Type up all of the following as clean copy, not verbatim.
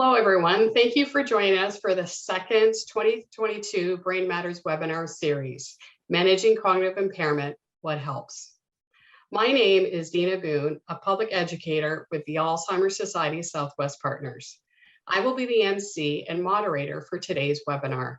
Hello, everyone. Thank you for joining us for the second 2022 Brain Matters webinar series, Managing Cognitive Impairment, What Helps? My name is Dina Boone, a public educator with the Alzheimer Society Southwest Partners. I will be the MC and moderator for today's webinar.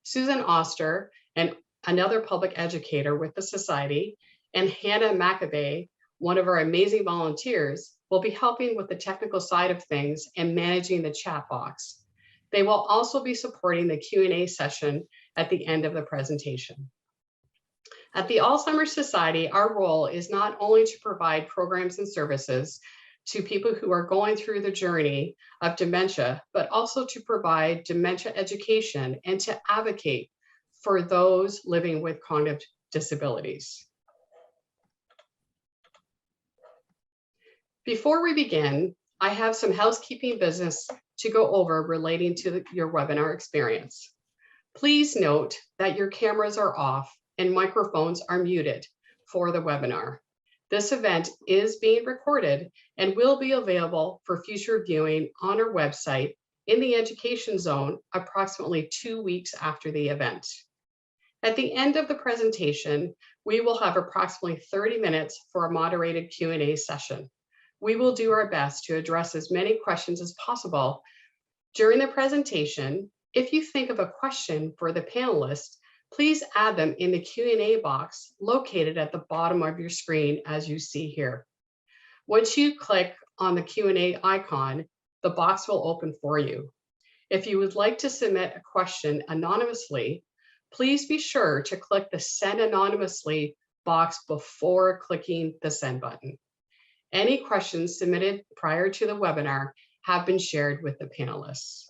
Susan Oster, and another public educator with the Society, and Hannah McAbey, one of our amazing volunteers, will be helping with the technical side of things and managing the chat box. They will also be supporting the Q&A session at the end of the presentation. At the Alzheimer's Society, our role is not only to provide programs and services to people who are going through the journey of dementia, but also to provide dementia education and to advocate for those living with cognitive disabilities. Before we begin, I have some housekeeping business to go over relating to your webinar experience. Please note that your cameras are off and microphones are muted for the webinar. This event is being recorded and will be available for future viewing on our website in the education zone approximately 2 weeks after the event. At the end of the presentation, we will have approximately 30 minutes for a moderated Q&A session. We will do our best to address as many questions as possible during the presentation. If you think of a question for the panelists, please add them in the Q&A box located at the bottom of your screen as you see here. Once you click on the Q&A icon, the box will open for you. If you would like to submit a question anonymously, please be sure to click the Send Anonymously box before clicking the Send button. Any questions submitted prior to the webinar have been shared with the panelists.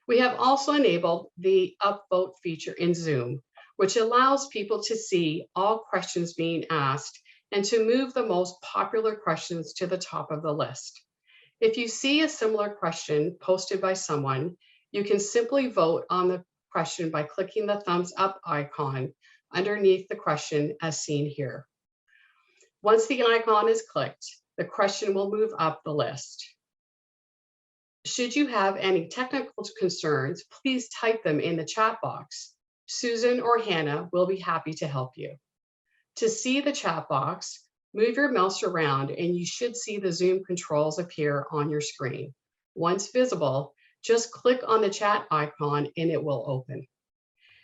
We have also enabled the upvote feature in Zoom, which allows people to see all questions being asked and to move the most popular questions to the top of the list. If you see a similar question posted by someone, you can simply vote on the question by clicking the thumbs up icon underneath the question as seen here. Once the icon is clicked, the question will move up the list. Should you have any technical concerns, please type them in the chat box. Susan or Hannah will be happy to help you. To see the chat box, move your mouse around and you should see the Zoom controls appear on your screen. Once visible, just click on the chat icon and it will open.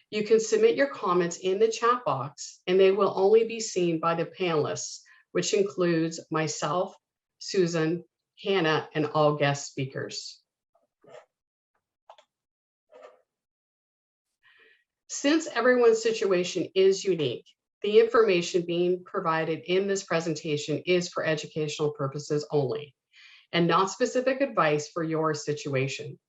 You can submit your comments in the chat box and they will only be seen by the panelists, which includes myself, Susan, Hannah, and all guest speakers. Since everyone's situation is unique, the information being provided in this presentation is for educational purposes only, and not specific advice for your situation.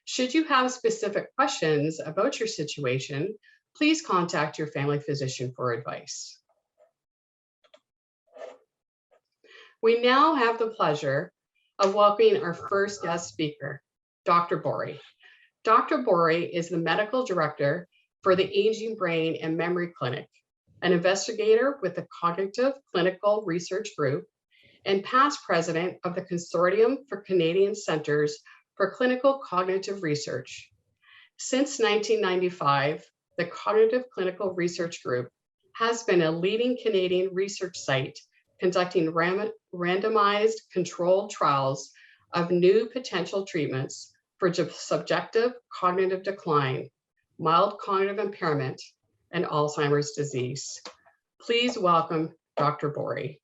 Should you have specific questions about your situation, please contact your family physician for advice. We now have the pleasure of welcoming our first guest speaker, Dr. Borey. Dr. Borey is the medical director for the Aging Brain and Memory Clinic, an investigator with the Cognitive Clinical Research Group, and past president of the Consortium for Canadian Centers for Clinical Cognitive Research. Since 1995, the Cognitive Clinical Research Group has been a leading Canadian research site conducting randomized controlled trials of new potential treatments for subjective cognitive decline, mild cognitive impairment, and Alzheimer's disease. Please welcome Dr. Borey.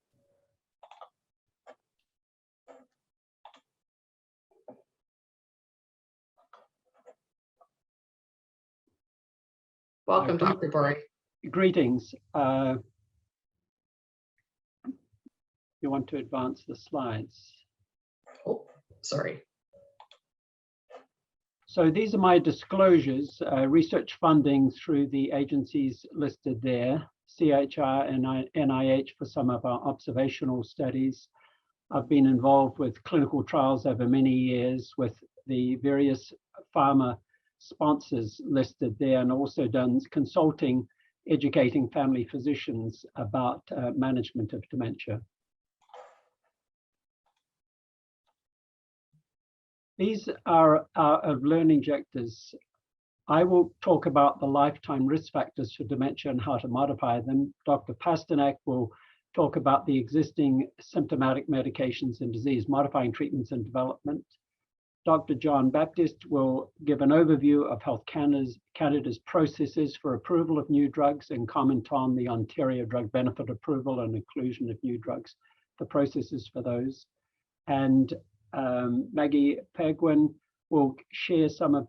Welcome, Dr. Borey. Greetings. You want to advance the slides? Oh, sorry. So these are my disclosures, research funding through the agencies listed there, CHR and NIH for some of our observational studies. I've been involved with clinical trials over many years with the various pharma sponsors listed there, and also done consulting, educating family physicians about management of dementia. These are of learn injectors. I will talk about the lifetime risk factors for dementia and how to modify them. Dr. Pasternak will talk about the existing symptomatic medications and disease-modifying treatments and development. Dr. John Baptist will give an overview of Health Canada's processes for approval of new drugs and comment on the Ontario Drug Benefit Approval and inclusion of new drugs, the processes for those. And Maggie Perquin will share some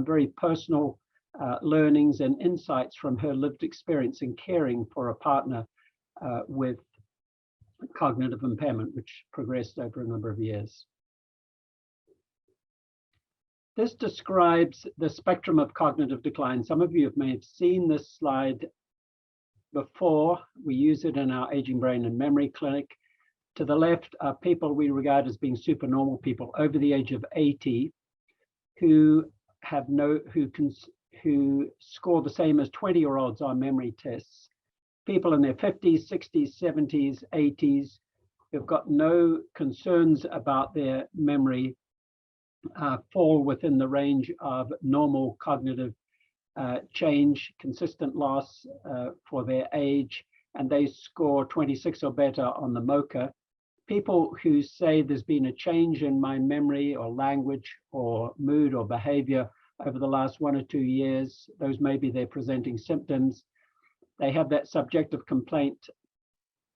very personal learnings and insights from her lived experience in caring for a partner with cognitive impairment, which progressed over a number of years. This describes the spectrum of cognitive decline. Some of you may have seen this slide before. We use it in our Aging Brain and Memory Clinic. To the left are people we regard as being supernormal people over the age of 80 who score the same as 20-year-olds on memory tests. People in their 50s, 60s, 70s, 80s who've got no concerns about their memory fall within the range of normal cognitive change, consistent loss for their age, and they score 26 or better on the MoCA. People who say there's been a change in my memory or language or mood or behavior over the last 1 or 2 years, those may be their presenting symptoms. They have that subjective complaint,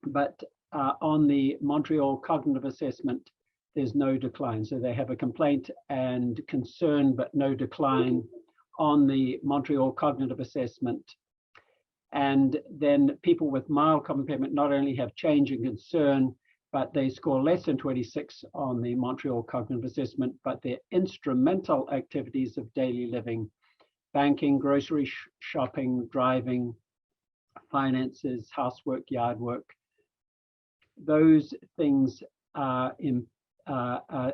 but on the Montreal Cognitive Assessment, there's no decline. So they have a complaint and concern, but no decline on the Montreal Cognitive Assessment. And then people with mild cognitive impairment not only have change and concern, but they score less than 26 on the Montreal Cognitive Assessment, but their instrumental activities of daily living, banking, grocery shopping, driving, finances, housework, yard work, those things are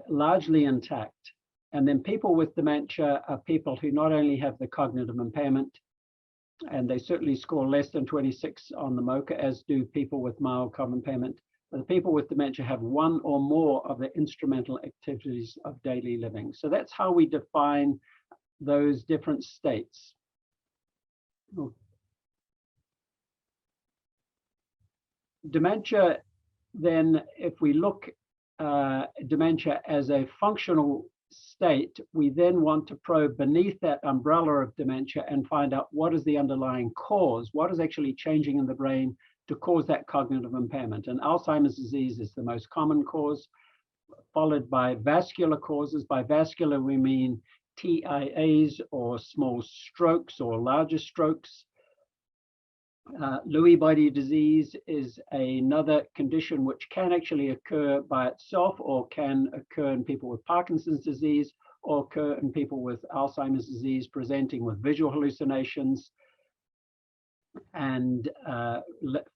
largely intact. And then people with dementia are people who not only have the cognitive impairment, and they certainly score less than 26 on the MoCA, as do people with mild cognitive impairment. But the people with dementia have one or more of the instrumental activities of daily living. So that's how we define those different states. Dementia, then, if we look dementia as a functional state, we then want to probe beneath that umbrella of dementia and find out what is the underlying cause, what is actually changing in the brain to cause that cognitive impairment. And Alzheimer's disease is the most common cause, followed by vascular causes. By vascular, we mean TIAs or small strokes or larger strokes. Lewy body disease is another condition which can actually occur by itself or can occur in people with Parkinson's disease or occur in people with Alzheimer's disease presenting with visual hallucinations and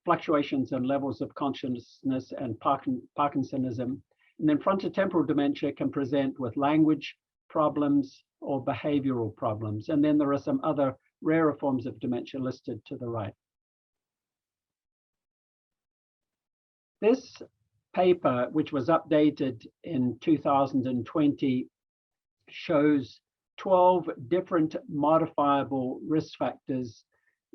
fluctuations in levels of consciousness and Parkinsonism. And then frontotemporal dementia can present with language problems or behavioral problems. And then there are some other rarer forms of dementia listed to the right. This paper, which was updated in 2020, shows 12 different modifiable risk factors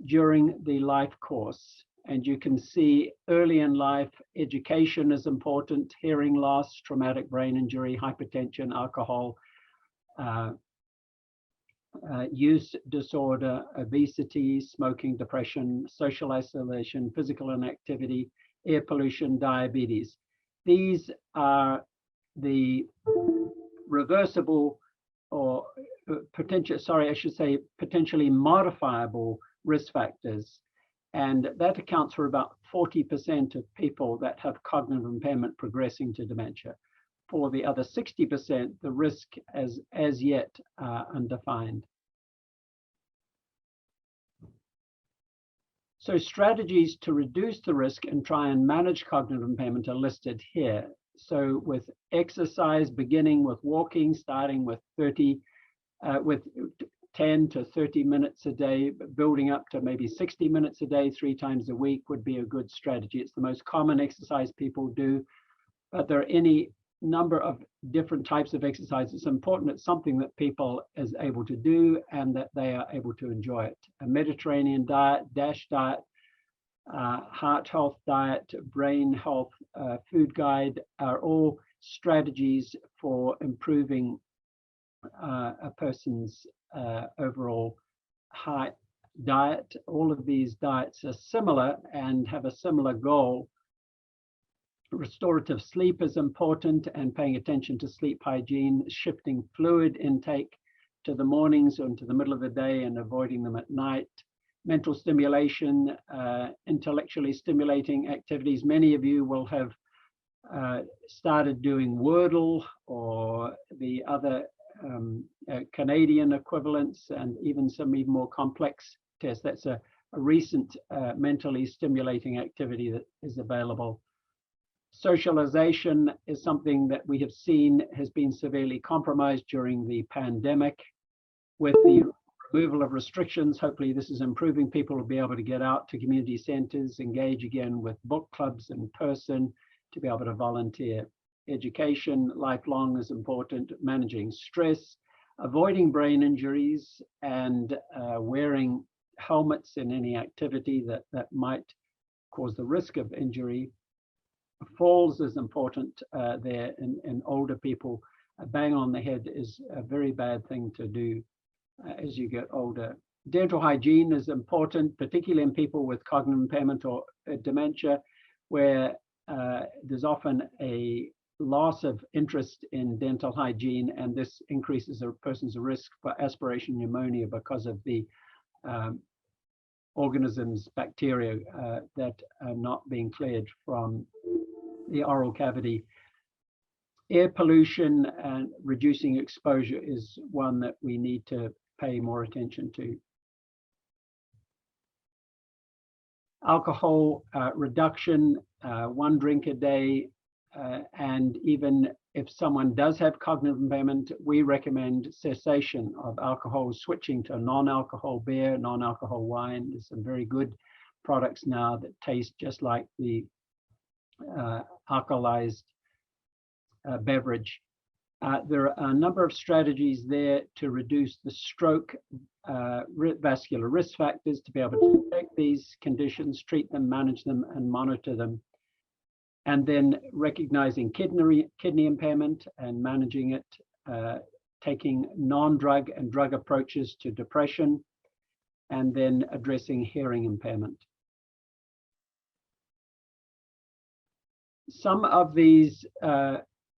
during the life course. And you can see early in life, education is important, hearing loss, traumatic brain injury, hypertension, alcohol, use disorder, obesity, smoking, depression, social isolation, physical inactivity, air pollution, diabetes. These are the reversible or potentially modifiable risk factors. And that accounts for about 40% of people that have cognitive impairment progressing to dementia. For the other 60%, the risk as yet undefined. So strategies to reduce the risk and try and manage cognitive impairment are listed here. So with exercise, beginning with walking, starting with 10 to 30 minutes a day, building up to maybe 60 minutes a day, 3 times a week would be a good strategy. It's the most common exercise people do, but there are number of different types of exercise. It's important it's something that people is able to do and that they are able to enjoy it. A Mediterranean diet, DASH diet, heart health diet, brain health food guide are all strategies for improving a person's overall diet. All of these diets are similar and have a similar goal. Restorative sleep is important, and paying attention to sleep hygiene, shifting fluid intake to the mornings or into the middle of the day and avoiding them at night. Mental stimulation, intellectually stimulating activities. Many of you will have started doing Wordle or the other Canadian equivalents, and even some even more complex tests. That's a recent mentally stimulating activity that is available. Socialization is something that we have seen has been severely compromised during the pandemic. With the removal of restrictions, hopefully this is improving. People will be able to get out to community centers, engage again with book clubs in person, to be able to volunteer. Education, lifelong, is important. Managing stress, avoiding brain injuries, and wearing helmets in any activity that might cause the risk of injury. Falls is important there in older people. A bang on the head is a very bad thing to do as you get older. Dental hygiene is important, particularly in people with cognitive impairment or dementia, where there's often a loss of interest in dental hygiene, and this increases a person's risk for aspiration pneumonia because of the organisms, bacteria that are not being cleared from the oral cavity. Air pollution and reducing exposure is one that we need to pay more attention to. Alcohol reduction, 1 drink a day, and even if someone does have cognitive impairment, we recommend cessation of alcohol, switching to non-alcohol beer, non-alcohol wine. There's some very good products now that taste just like the alcoholized beverage. There are a number of strategies there to reduce the stroke vascular risk factors, to be able to detect these conditions, treat them, manage them, and monitor them. And then recognizing kidney impairment and managing it, taking non-drug and drug approaches to depression, and then addressing hearing impairment. Some of these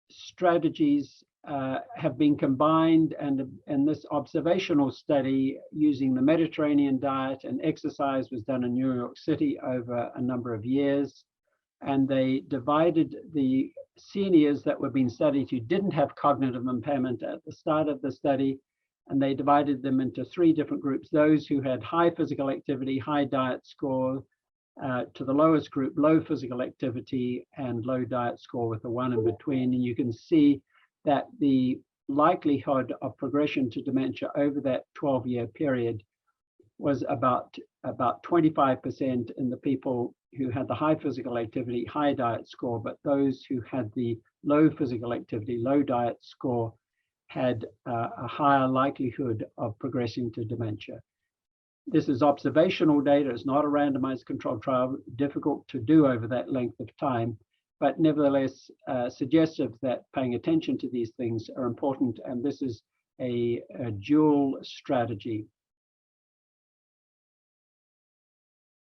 strategies have been combined, and in this observational study using the Mediterranean diet and exercise was done in New York City over a number of years. And they divided the seniors that were being studied who didn't have cognitive impairment at the start of the study, and they divided them into 3 different groups: those who had high physical activity, high diet score, to the lowest group, low physical activity and low diet score, with a 1 in between. And you can see that the likelihood of progression to dementia over that 12-year period was about 25% in the people who had the high physical activity, high diet score, but those who had the low physical activity, low diet score had a higher likelihood of progressing to dementia. This is observational data. It's not a randomized controlled trial, difficult to do over that length of time, but nevertheless suggestive that paying attention to these things are important, and this is a dual strategy.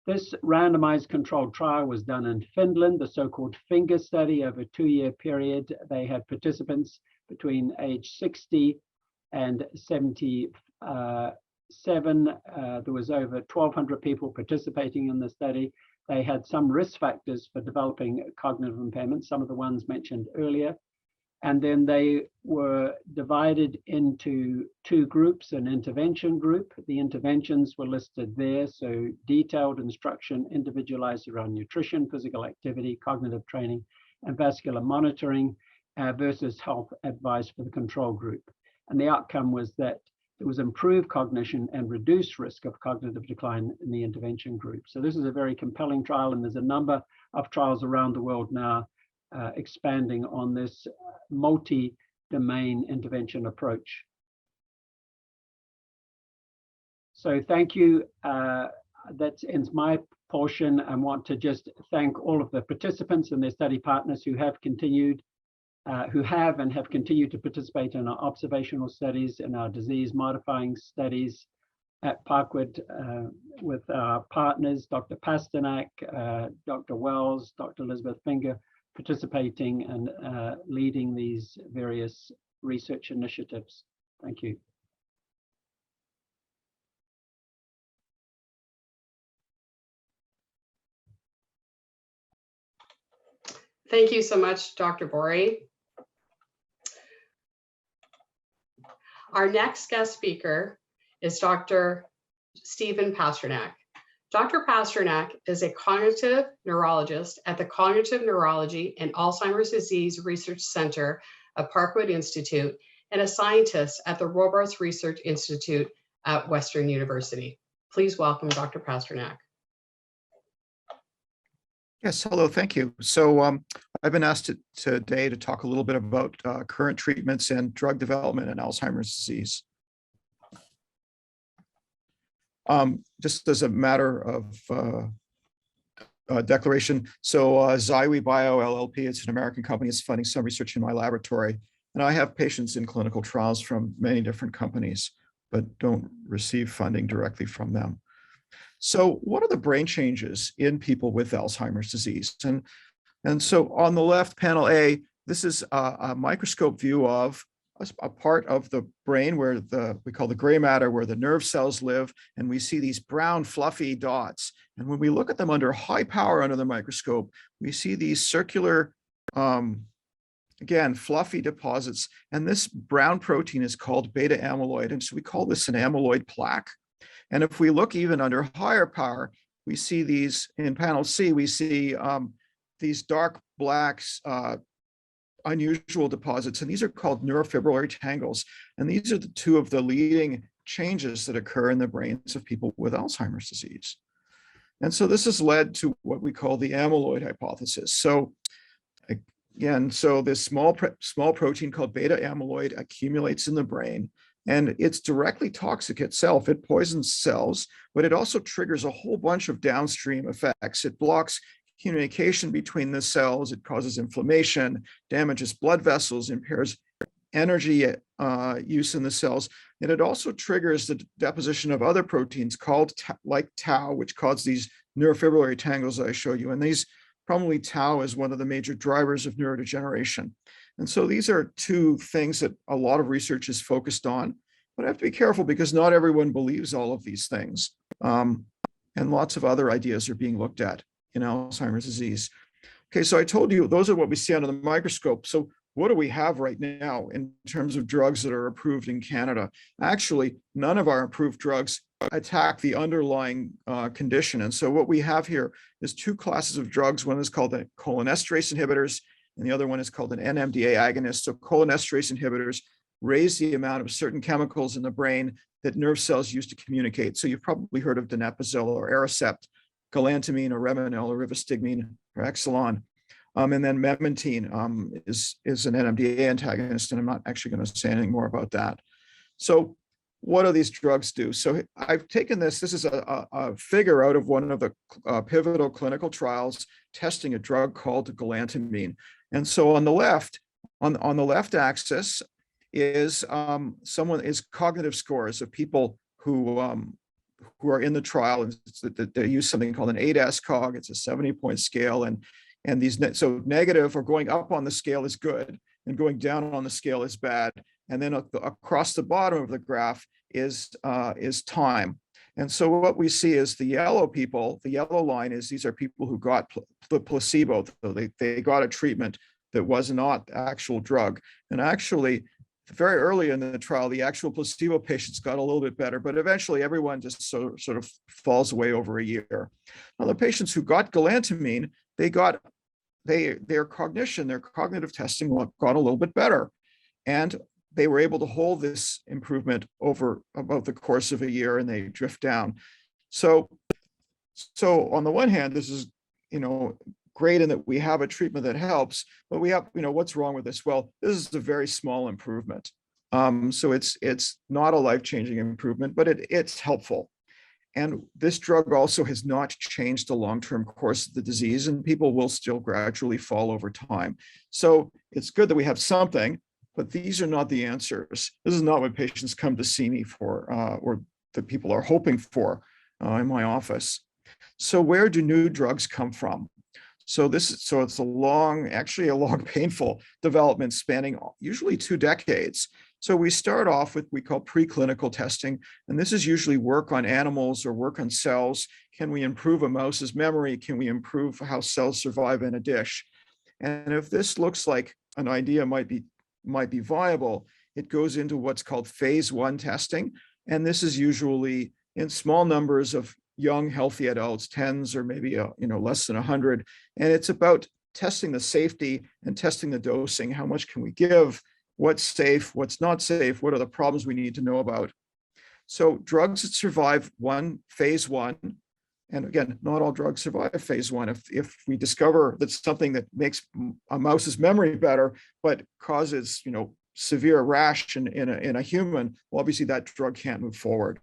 This randomized controlled trial was done in Finland, the so-called FINGER study, over a 2-year period. They had participants between age 60 and 77. There was over 1,200 people participating in the study. They had some risk factors for developing cognitive impairment, some of the ones mentioned earlier. And then they were divided into 2 groups, an intervention group. The interventions were listed there, so detailed instruction, individualized around nutrition, physical activity, cognitive training, and vascular monitoring versus health advice for the control group. And the outcome was that there was improved cognition and reduced risk of cognitive decline in the intervention group. So this is a very compelling trial, and there's a number of trials around the world now expanding on this multi-domain intervention approach. So thank you. That ends my portion. I want to just thank all of the participants and their study partners who have continued to participate in our observational studies and our disease modifying studies at Parkwood with our partners, Dr. Pasternak, Dr. Wells, Dr. Elizabeth Finger, participating and leading these various research initiatives. Thank you. Thank you so much, Dr. Borey. Our next guest speaker is Dr. Stephen Pasternak. Dr. Pasternak is a cognitive neurologist at the Cognitive Neurology and Alzheimer's Disease Research Center of Parkwood Institute and a scientist at the Robarts Research Institute at Western University. Please welcome Dr. Pasternak. Yes, hello, thank you. So I've been asked today to talk a little bit about current treatments and drug development in Alzheimer's disease. Just as a matter of declaration, so Lewy Bio LLP, it's an American company, is funding some research in my laboratory. And I have patients in clinical trials from many different companies, but don't receive funding directly from them. So what are the brain changes in people with Alzheimer's disease? And so on the left, panel A, this is a microscope view of a part of the brain where we call the gray matter, where the nerve cells live, and we see these brown fluffy dots. And when we look at them under high power under the microscope, we see these circular, again, fluffy deposits. And this brown protein is called beta amyloid. And so we call this an amyloid plaque. And if we look even under higher power, we see these in panel C, we see these dark blacks, unusual deposits, and these are called neurofibrillary tangles. And these are the two of the leading changes that occur in the brains of people with Alzheimer's disease. And so this has led to what we call the amyloid hypothesis. So again, so this small protein called beta amyloid accumulates in the brain, and it's directly toxic itself. It poisons cells, but it also triggers a whole bunch of downstream effects. It blocks communication between the cells. It causes inflammation, damages blood vessels, impairs energy use in the cells. And it also triggers the deposition of other proteins called like tau, which cause these neurofibrillary tangles I show you. And these probably tau is one of the major drivers of neurodegeneration. And so these are two things that a lot of research is focused on, but I have to be careful because not everyone believes all of these things. And lots of other ideas are being looked at in Alzheimer's disease. Okay, so I told you, those are what we see under the microscope. So what do we have right now in terms of drugs that are approved in Canada? Actually, none of our approved drugs attack the underlying condition. And so what we have here is two classes of drugs. One is called the cholinesterase inhibitors, and the other one is called an NMDA agonist. So cholinesterase inhibitors raise the amount of certain chemicals in the brain that nerve cells use to communicate. So you've probably heard of donepezil or Aricept, galantamine or Reminil or rivastigmine or Exelon. And then memantine is an NMDA antagonist, and I'm not actually going to say anything more about that. So what do these drugs do? So I've taken this is a figure out of one of the pivotal clinical trials testing a drug called galantamine. And so on the left, on the left axis is cognitive scores of people who are in the trial. They use something called an 8S-Cog. It's a 70-point scale, and these so negative or going up on the scale is good, and going down on the scale is bad. And then across the bottom of the graph is time. And so what we see is the yellow people, the yellow line is these are people who got the placebo. So they got a treatment that was not the actual drug. And actually, very early in the trial, the actual placebo patients got a little bit better, but eventually everyone just sort of falls away over a year. Now, the patients who got galantamine, their cognition, their cognitive testing got a little bit better. And they were able to hold this improvement over about the course of a year, and they drift down. So on the one hand, this is, great in that we have a treatment that helps, but we have, what's wrong with this? Well, this is a very small improvement. So it's not a life-changing improvement, but it's helpful. And this drug also has not changed the long-term course of the disease, and people will still gradually fall over time. So it's good that we have something, but these are not the answers. This is not what patients come to see me for, or that people are hoping for in my office. So where do new drugs come from? So it's a long, painful development spanning usually 2 decades. So we start off with what we call preclinical testing, and this is usually work on animals or work on cells. Can we improve a mouse's memory? Can we improve how cells survive in a dish? And if this looks like an idea might be viable, it goes into what's called phase 1 testing, and this is usually in small numbers of young, healthy adults, 10s or maybe less than 100, and it's about testing the safety and testing the dosing. How much can we give? What's safe? What's not safe? What are the problems we need to know about? So drugs that survive phase 1, and again, not all drugs survive phase 1. If we discover that something that makes a mouse's memory better, but causes severe rash in a human, well, obviously that drug can't move forward.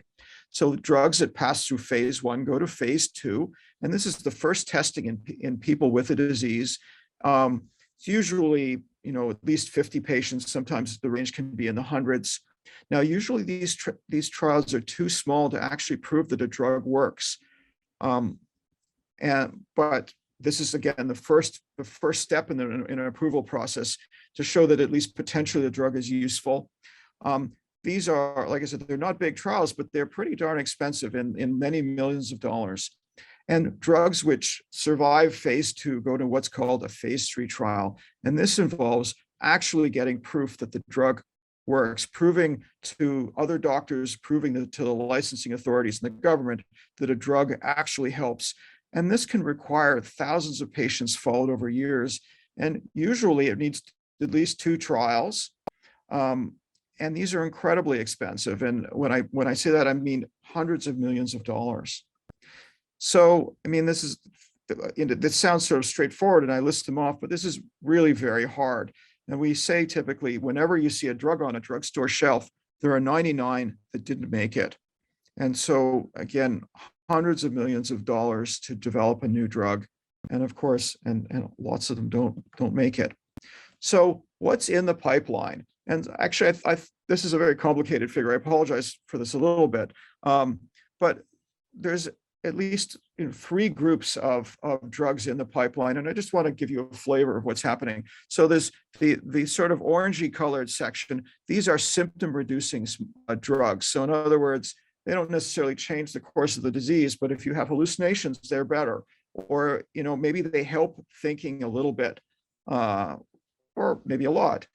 So drugs that pass through phase 1 go to phase 2, and this is the first testing in people with a disease. It's usually at least 50 patients. Sometimes the range can be in the hundreds. Now, usually these trials are too small to actually prove that a drug works. But this is again the first step in an approval process to show that at least potentially the drug is useful. These are, like I said, they're not big trials, but they're pretty darn expensive in many millions of dollars. And drugs which survive phase 2 go to what's called a phase 3 trial. And this involves actually getting proof that the drug works, proving to other doctors, proving to the licensing authorities and the government that a drug actually helps. And this can require thousands of patients followed over years. And usually it needs at least 2 trials. And these are incredibly expensive. And when I say that, I mean hundreds of millions of dollars. So, I mean, this sounds sort of straightforward and I list them off, but this is really very hard. And we say typically, whenever you see a drug on a drugstore shelf, there are 99 that didn't make it. And so again, hundreds of millions of dollars to develop a new drug. And of course, and lots of them don't make it. So what's in the pipeline? And actually, this is a very complicated figure. I apologize for this a little bit, but there's at least 3 groups of drugs in the pipeline, and I just want to give you a flavor of what's happening. So there's the sort of orangey colored section. These are symptom-reducing drugs. So in other words, they don't necessarily change the course of the disease, but if you have hallucinations, they're better, or maybe they help thinking a little bit, or maybe a lot.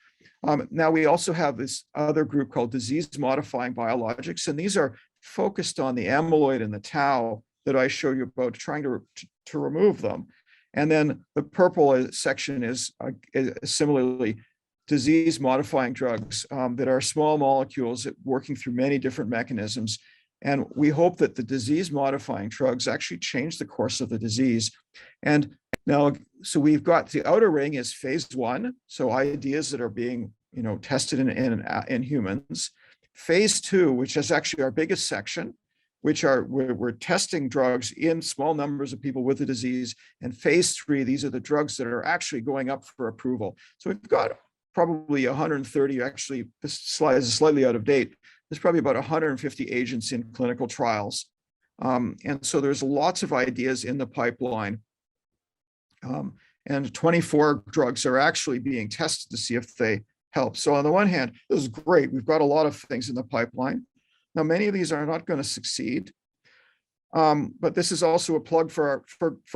Now we also have this other group called disease-modifying biologics, and these are focused on the amyloid and the tau that I show you about, trying to remove them. And then the purple section is similarly disease-modifying drugs that are small molecules working through many different mechanisms. And we hope that the disease-modifying drugs actually change the course of the disease. And now, so we've got the outer ring is phase 1, so ideas that are being tested in humans. Phase 2, which is actually our biggest section, which are we're testing drugs in small numbers of people with the disease. And phase 3, these are the drugs that are actually going up for approval. So we've got probably 130, actually this slide is slightly out of date. There's probably about 150 agents in clinical trials. And so there's lots of ideas in the pipeline. And 24 drugs are actually being tested to see if they help. So on the one hand, this is great. We've got a lot of things in the pipeline. Now, many of these are not going to succeed, but this is also a plug for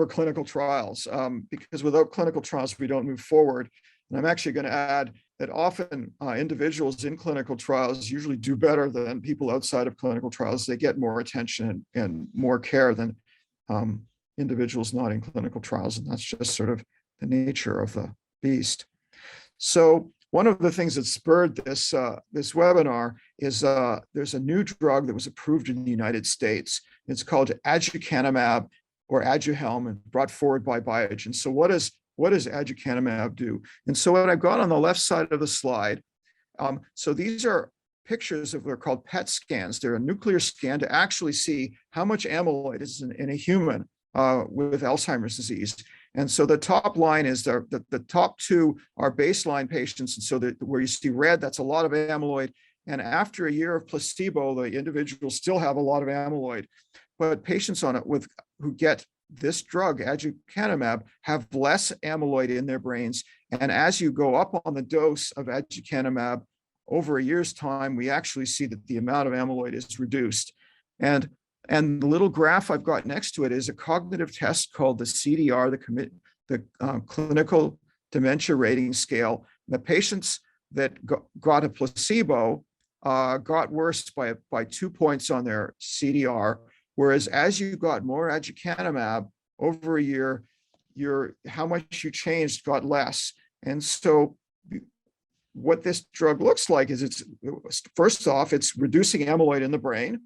clinical trials, because without clinical trials, we don't move forward. And I'm actually going to add that often individuals in clinical trials usually do better than people outside of clinical trials. They get more attention and more care than individuals not in clinical trials. And that's just sort of the nature of the beast. So one of the things that spurred this webinar is there's a new drug that was approved in the United States. It's called aducanumab, or Aduhelm, and brought forward by Biogen. So what does aducanumab do? And so what I've got on the left side of the slide, so these are pictures of what are called PET scans. They're a nuclear scan to actually see how much amyloid is in a human with Alzheimer's disease. And so the top line is the top two are baseline patients. And so where you see red, that's a lot of amyloid. And after a year of placebo, the individuals still have a lot of amyloid. But patients on it who get this drug, aducanumab, have less amyloid in their brains. And as you go up on the dose of aducanumab over a year's time, we actually see that the amount of amyloid is reduced. And the little graph I've got next to it is a cognitive test called the CDR, the Clinical Dementia Rating Scale. The patients that got a placebo got worse by 2 points on their CDR, whereas as you got more aducanumab over a year, how much you changed got less. And so what this drug looks like is first off, it's reducing amyloid in the brain.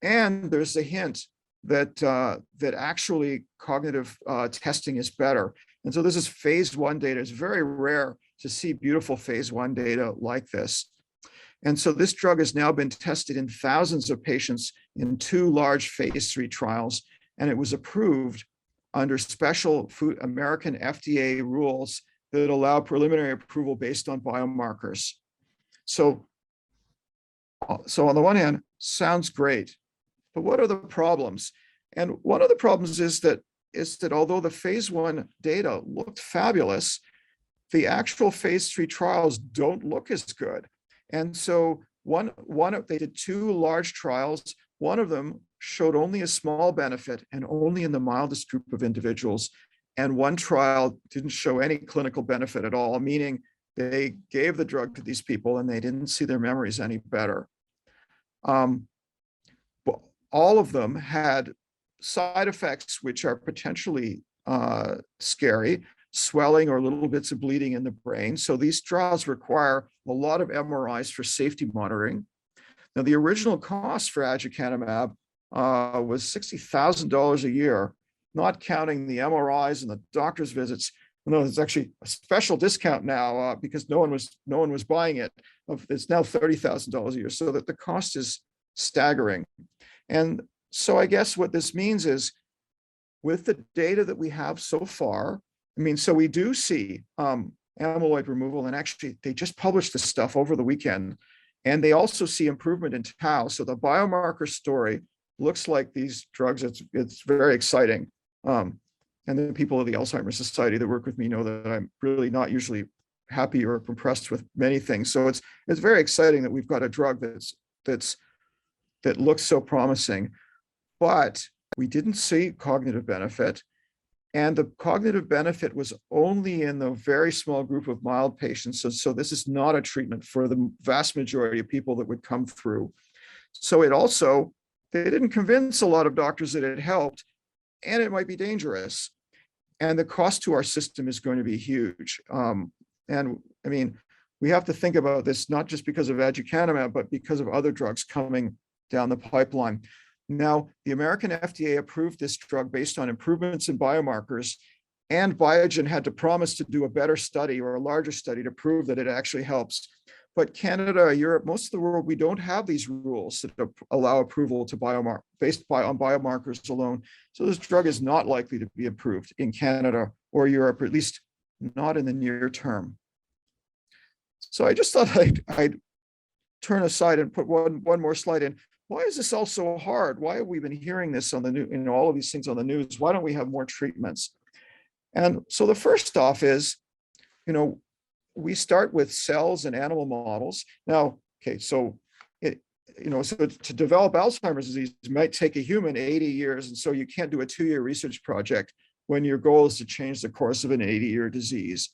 And there's a hint that actually cognitive testing is better. And so this is phase 1 data. It's very rare to see beautiful phase 1 data like this. And so this drug has now been tested in thousands of patients in 2 large phase 3 trials, and it was approved under special American FDA rules that allow preliminary approval based on biomarkers. So on the one hand, sounds great. But what are the problems? And one of the problems is that although the phase 1 data looked fabulous, the actual phase 3 trials don't look as good. And so they did 2 large trials. One of them showed only a small benefit and only in the mildest group of individuals. And one trial didn't show any clinical benefit at all, meaning they gave the drug to these people and they didn't see their memories any better. All of them had side effects which are potentially scary, swelling or little bits of bleeding in the brain. So these trials require a lot of MRIs for safety monitoring. Now, the original cost for aducanumab was $60,000 a year, not counting the MRIs and the doctor's visits. No, there's actually a special discount now because no one was buying it. It's now $30,000 a year, so that the cost is staggering. And so I guess what this means is, with the data that we have so far, so we do see amyloid removal, and actually they just published this stuff over the weekend, and they also see improvement in tau. So the biomarker story looks like these drugs, it's very exciting. And the people of the Alzheimer's Society that work with me know that I'm really not usually happy or impressed with many things. So it's very exciting that we've got a drug that looks so promising, but we didn't see cognitive benefit. And the cognitive benefit was only in the very small group of mild patients. So this is not a treatment for the vast majority of people that would come through. So they didn't convince a lot of doctors that it helped, and it might be dangerous. And the cost to our system is going to be huge. We have to think about this, not just because of aducanumab, but because of other drugs coming down the pipeline. Now, the American FDA approved this drug based on improvements in biomarkers, and Biogen had to promise to do a better study or a larger study to prove that it actually helps. But Canada, Europe, most of the world, we don't have these rules that allow approval to based on biomarkers alone. So this drug is not likely to be approved in Canada or Europe, or at least not in the near term. So I just thought I'd turn aside and put one more slide in. Why is this all so hard? Why have we been hearing this on the news, all of these things on the news? Why don't we have more treatments? And so the first off is, we start with cells and animal models. Now, okay, so to develop Alzheimer's disease, it might take a human 80 years. And so you can't do a 2-year research project when your goal is to change the course of an 80-year disease.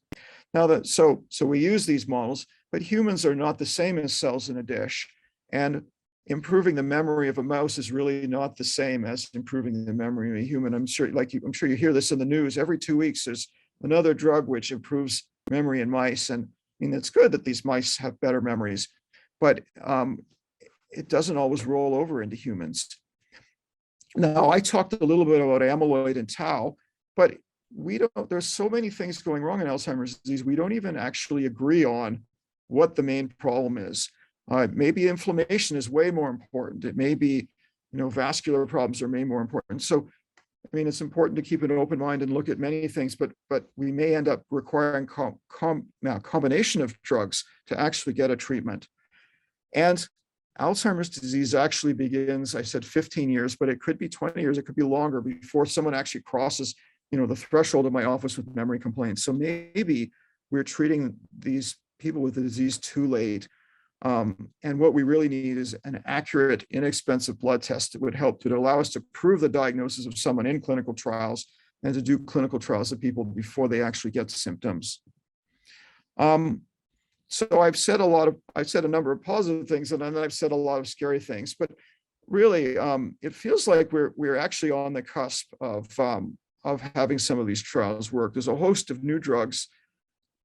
Now so we use these models, but humans are not the same as cells in a dish. And improving the memory of a mouse is really not the same as improving the memory of a human. I'm sure you hear this in the news. Every 2 weeks, there's another drug which improves memory in mice. And it's good that these mice have better memories, but it doesn't always roll over into humans. Now, I talked a little bit about amyloid and tau, but there's so many things going wrong in Alzheimer's disease. We don't even actually agree on what the main problem is. Maybe inflammation is way more important. It may be, vascular problems are way more important. So, I mean, it's important to keep an open mind and look at many things, but we may end up requiring combination of drugs to actually get a treatment. And Alzheimer's disease actually begins, I said 15 years, but it could be 20 years, it could be longer before someone actually crosses, the threshold of my office with memory complaints. So maybe we're treating these people with the disease too late. And what we really need is an accurate, inexpensive blood test that would help to allow us to prove the diagnosis of someone in clinical trials and to do clinical trials of people before they actually get symptoms. So I've said a number of positive things, and then I've said a lot of scary things, but really it feels like we're actually on the cusp of having some of these trials work. There's a host of new drugs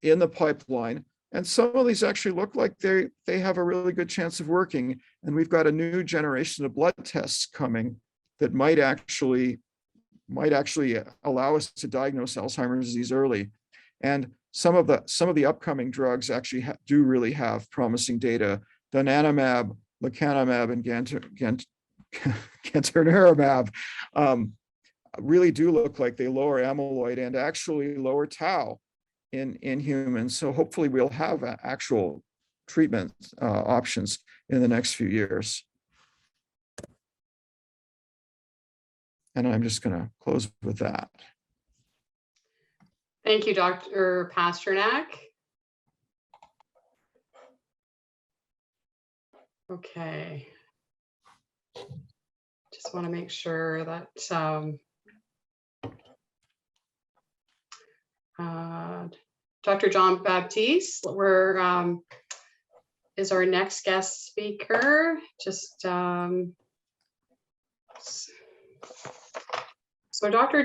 in the pipeline, and some of these actually look like they have a really good chance of working. And we've got a new generation of blood tests coming that might actually allow us to diagnose Alzheimer's disease early. And some of the upcoming drugs actually do really have promising data. Donanemab, lecanemab, and gantenerumab really do look like they lower amyloid and actually lower tau in humans. So hopefully we'll have actual treatment options in the next few years. And I'm just going to close with that. Thank you, Dr. Pasternak. Okay. Just want to make sure that Dr. John Baptiste is our next guest speaker. So Dr.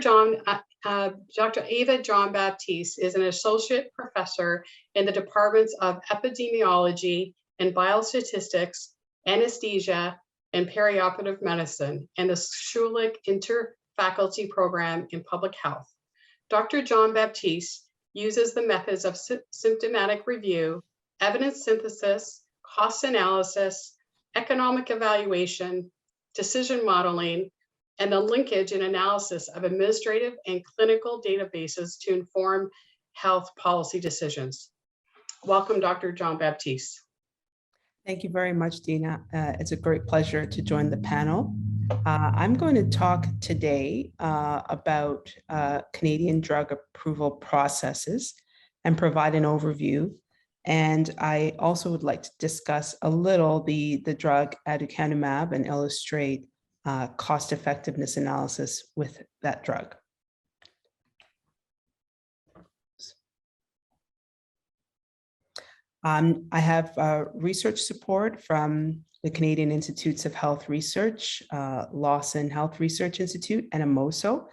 Ava John Baptiste is an associate professor in the departments of epidemiology and biostatistics, anesthesia, and perioperative medicine, and the Schulich Interfaculty Program in Public Health. Dr. John Baptiste uses the methods of symptomatic review, evidence synthesis, cost analysis, economic evaluation, decision modeling, and the linkage and analysis of administrative and clinical databases to inform health policy decisions. Welcome, Dr. John Baptiste. Thank you very much, Dina. It's a great pleasure to join the panel. I'm going to talk today about Canadian drug approval processes and provide an overview. And I also would like to discuss a little the drug aducanumab and illustrate cost effectiveness analysis with that drug. I have research support from the Canadian Institutes of Health Research, Lawson Health Research Institute, and AMOSO,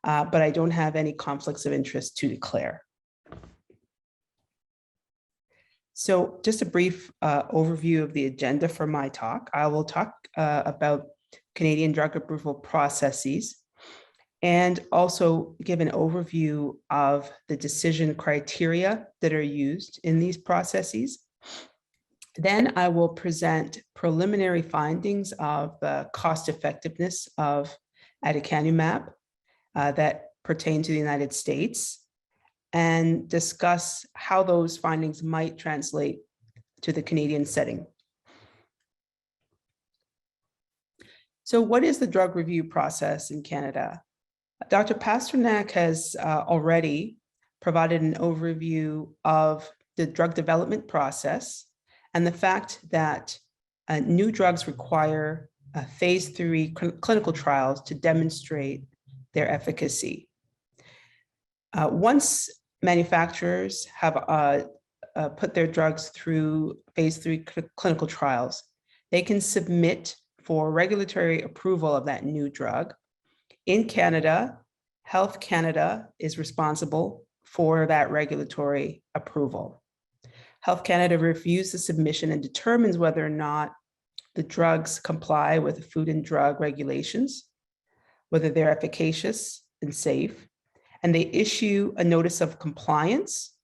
but I don't have any conflicts of interest to declare. So just a brief overview of the agenda for my talk. I will talk about Canadian drug approval processes and also give an overview of the decision criteria that are used in these processes. Then I will present preliminary findings of the cost effectiveness of aducanumab that pertain to the United States and discuss how those findings might translate to the Canadian setting. So what is the drug review process in Canada? Dr. Pasternak has already provided an overview of the drug development process and the fact that new drugs require phase 3 clinical trials to demonstrate their efficacy. Once manufacturers have put their drugs through phase 3 clinical trials, they can submit for regulatory approval of that new drug. In Canada, Health Canada is responsible for that regulatory approval. Health Canada reviews the submission and determines whether or not the drugs comply with the food and drug regulations. whether they're efficacious and safe, and they issue a notice of compliance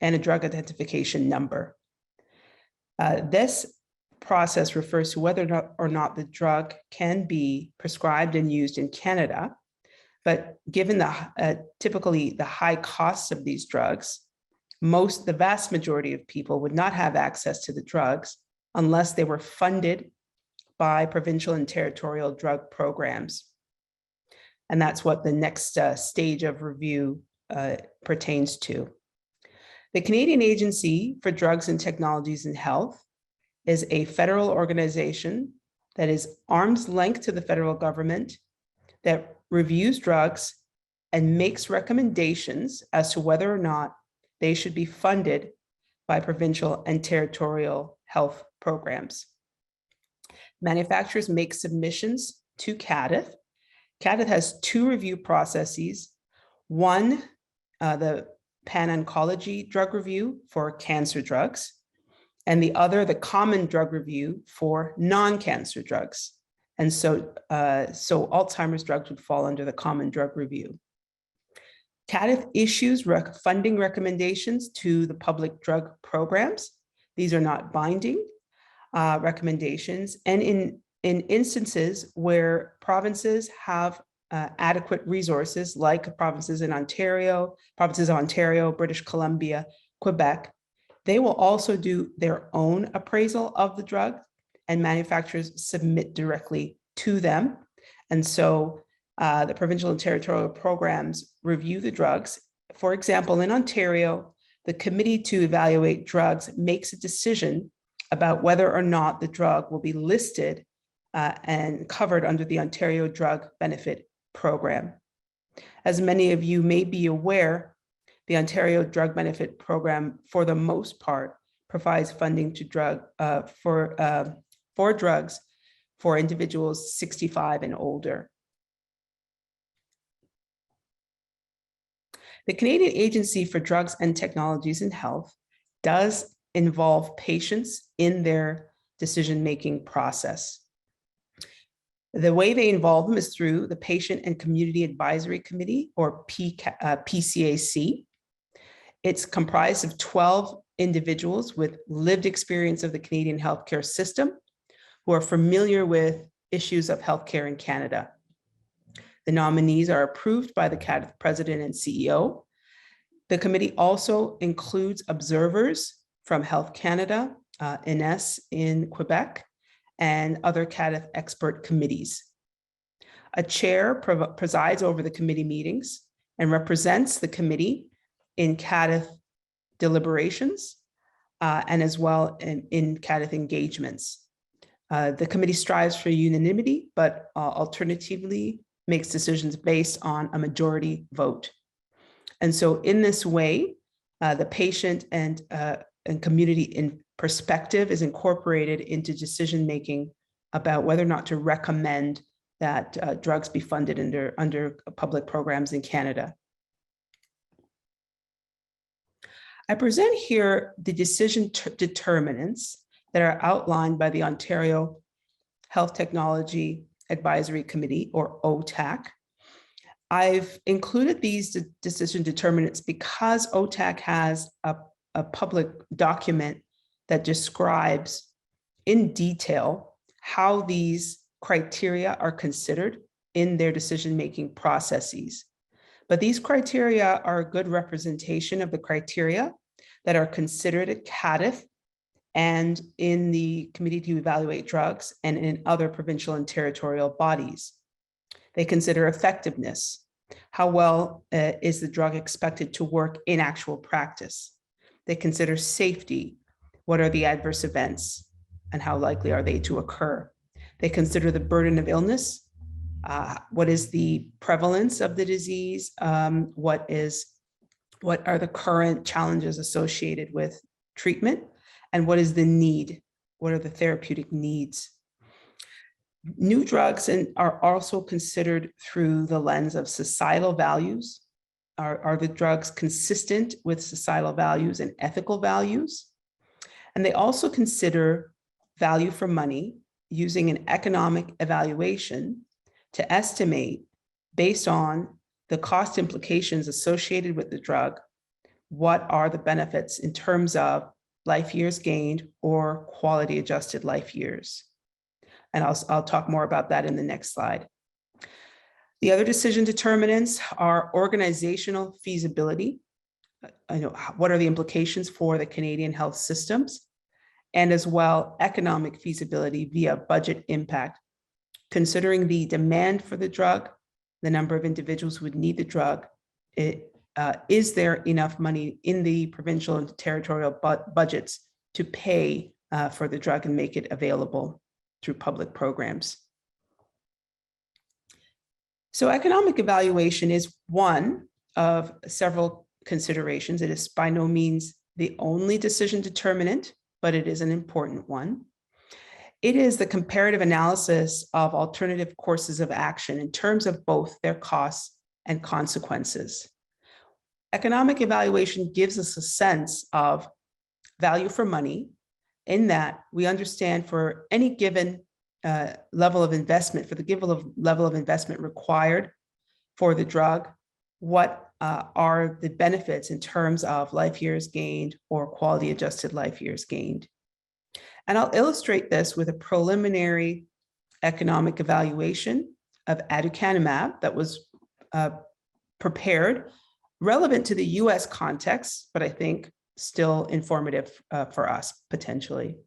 and a drug identification number. This process refers to whether or not the drug can be prescribed and used in Canada. But given typically the high costs of these drugs, the vast majority of people would not have access to the drugs unless they were funded by provincial and territorial drug programs. And that's what the next stage of review pertains to. The Canadian Agency for Drugs and Technologies in Health is a federal organization that is arm's length to the federal government, that reviews drugs and makes recommendations as to whether or not they should be funded by provincial and territorial health programs. Manufacturers make submissions to CADTH. CADTH has two review processes. One, the pan-oncology drug review for cancer drugs, and the other, the common drug review for non-cancer drugs. And so Alzheimer's drugs would fall under the common drug review. CADTH issues funding recommendations to the public drug programs. These are not binding recommendations. And in instances where provinces have adequate resources, like provinces of Ontario, British Columbia, Quebec, they will also do their own appraisal of the drug, and manufacturers submit directly to them. And so the provincial and territorial programs review the drugs. For example, in Ontario, the Committee to Evaluate Drugs makes a decision about whether or not the drug will be listed and covered under the Ontario Drug Benefit Program. As many of you may be aware, the Ontario Drug Benefit Program, for the most part, provides funding to for drugs for individuals 65 and older. The Canadian Agency for Drugs and Technologies in Health does involve patients in their decision-making process. The way they involve them is through the Patient and Community Advisory Committee, or PCAC. It's comprised of 12 individuals with lived experience of the Canadian healthcare system who are familiar with issues of healthcare in Canada. The nominees are approved by the CADTH president and CEO. The committee also includes observers from Health Canada, INES in Quebec, and other CADTH expert committees. A chair presides over the committee meetings and represents the committee in CADTH deliberations and as well in CADTH engagements. The committee strives for unanimity, but alternatively makes decisions based on a majority vote. And so in this way, the patient and community in perspective is incorporated into decision-making about whether or not to recommend that drugs be funded under public programs in Canada. I present here the decision determinants that are outlined by the Ontario Health Technology Advisory Committee, or OTAC. I've included these decision determinants because OTAC has a public document that describes in detail how these criteria are considered in their decision-making processes. But these criteria are a good representation of the criteria that are considered at CADTH and in the Committee to Evaluate Drugs and in other provincial and territorial bodies. They consider effectiveness. How well is the drug expected to work in actual practice? They consider safety. What are the adverse events and how likely are they to occur? They consider the burden of illness. What is the prevalence of the disease? What are the current challenges associated with treatment? And what is the need? What are the therapeutic needs? New drugs are also considered through the lens of societal values. Are the drugs consistent with societal values and ethical values? And they also consider value for money using an economic evaluation to estimate based on the cost implications associated with the drug. What are the benefits in terms of life years gained or quality adjusted life years? And I'll talk more about that in the next slide. The other decision determinants are organizational feasibility. What are the implications for the Canadian health systems? And as well, economic feasibility via budget impact, considering the demand for the drug, the number of individuals who would need the drug. Is there enough money in the provincial and territorial budgets to pay for the drug and make it available through public programs? So economic evaluation is one of several considerations. It is by no means the only decision determinant, but it is an important one. It is the comparative analysis of alternative courses of action in terms of both their costs and consequences. Economic evaluation gives us a sense of value for money in that we understand for any given level of investment, for the given level of investment required for the drug, what are the benefits in terms of life years gained or quality adjusted life years gained. And I'll illustrate this with a preliminary economic evaluation of aducanumab that was prepared relevant to the US context, but I think still informative for us potentially.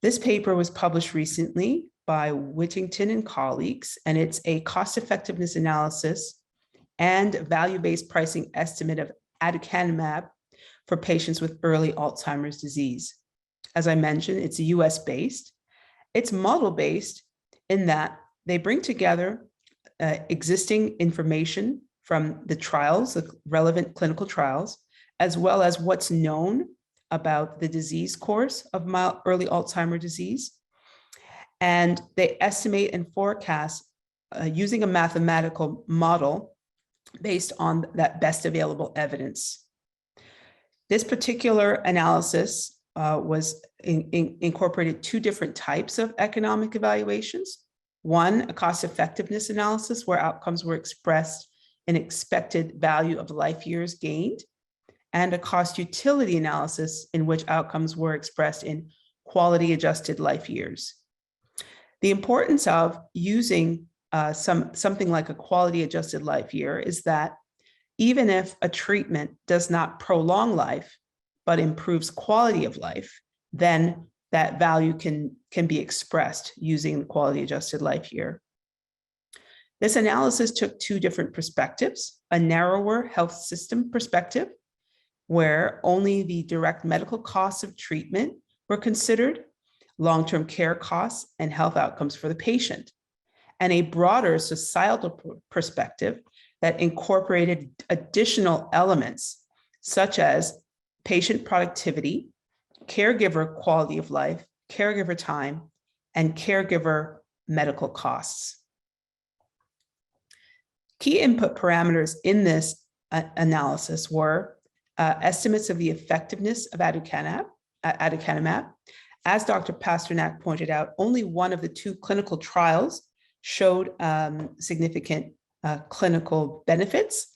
This paper was published recently by Whittington and colleagues, and it's a cost effectiveness analysis and value-based pricing estimate of aducanumab for patients with early Alzheimer's disease. As I mentioned, it's US-based. It's model-based in that they bring together existing information from the trials, the relevant clinical trials, as well as what's known about the disease course of early Alzheimer's disease. And they estimate and forecast using a mathematical model based on that best available evidence. This particular analysis incorporated two different types of economic evaluations. One, a cost effectiveness analysis where outcomes were expressed in expected value of life years gained, and a cost utility analysis in which outcomes were expressed in quality adjusted life years. The importance of using something like a quality adjusted life year is that even if a treatment does not prolong life, but improves quality of life, then that value can be expressed using the quality adjusted life year. This analysis took two different perspectives, a narrower health system perspective, where only the direct medical costs of treatment were considered, long-term care costs, and health outcomes for the patient, and a broader societal perspective that incorporated additional elements such as patient productivity, caregiver quality of life, caregiver time, and caregiver medical costs. Key input parameters in this analysis were estimates of the effectiveness of aducanumab. As Dr. Pasternak pointed out, only one of the two clinical trials showed significant clinical benefits,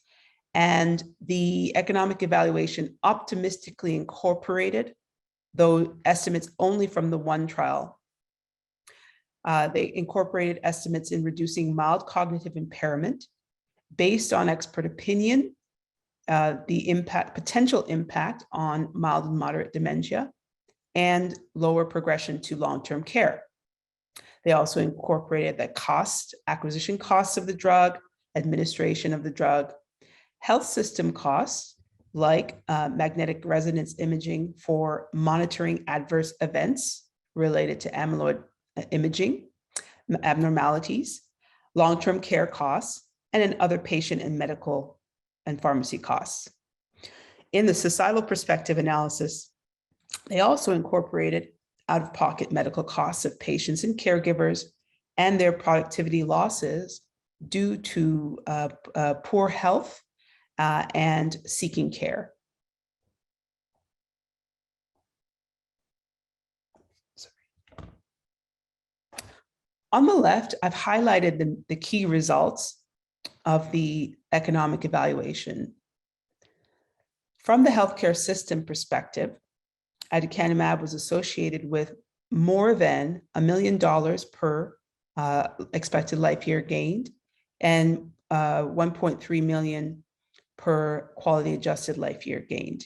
and the economic evaluation optimistically incorporated those estimates only from the one trial. They incorporated estimates in reducing mild cognitive impairment based on expert opinion, the potential impact on mild and moderate dementia, and lower progression to long-term care. They also incorporated the acquisition costs of the drug, administration of the drug, health system costs like magnetic resonance imaging for monitoring adverse events related to amyloid imaging abnormalities, long-term care costs, and in other patient and medical and pharmacy costs. In the societal perspective analysis, they also incorporated out-of-pocket medical costs of patients and caregivers and their productivity losses due to poor health and seeking care. On the left, I've highlighted the key results of the economic evaluation. From the healthcare system perspective, aducanumab was associated with more than $1 million per expected life year gained and 1.3 million per quality adjusted life year gained.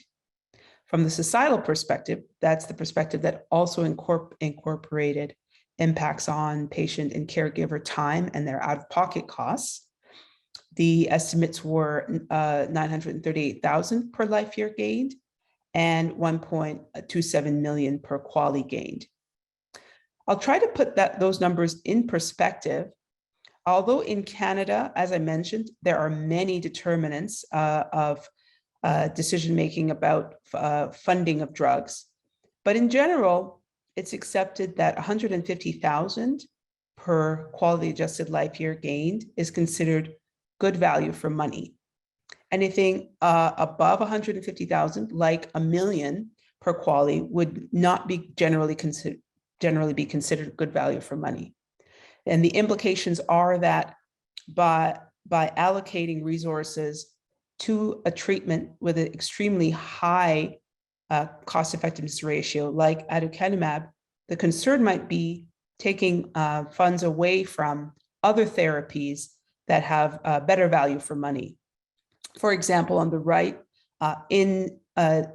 From the societal perspective, that's the perspective that also incorporated impacts on patient and caregiver time and their out-of-pocket costs. The estimates were 938,000 per life year gained and 1.27 million per quality gained. I'll try to put those numbers in perspective. Although in Canada, as I mentioned, there are many determinants of decision-making about funding of drugs, but in general, it's accepted that 150,000 per quality adjusted life year gained is considered good value for money. Anything above 150,000, like $1 million per quality, would not be generally be considered good value for money. And the implications are that by allocating resources to a treatment with an extremely high cost effectiveness ratio like aducanumab, the concern might be taking funds away from other therapies that have better value for money. For example, on the right, in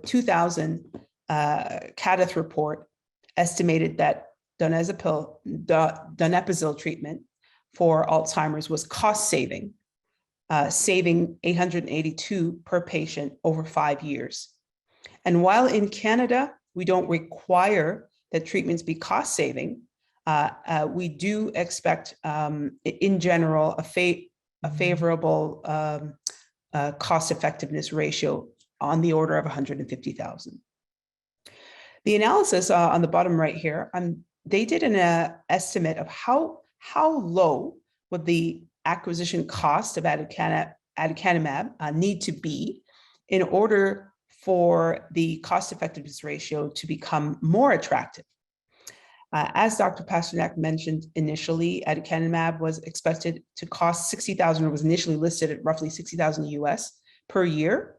2000, CADITH report estimated that donepezil treatment for Alzheimer's was cost saving, saving $882 per patient over 5 years. And while in Canada, we don't require that treatments be cost saving, we do expect, in general, a favorable cost effectiveness ratio on the order of 150,000. The analysis on the bottom right here, they did an estimate of how low would the acquisition cost of aducanumab need to be in order for the cost effectiveness ratio to become more attractive. As Dr. Pasternak mentioned initially, aducanumab was expected to cost $60,000, or was initially listed at roughly $60,000 US per year.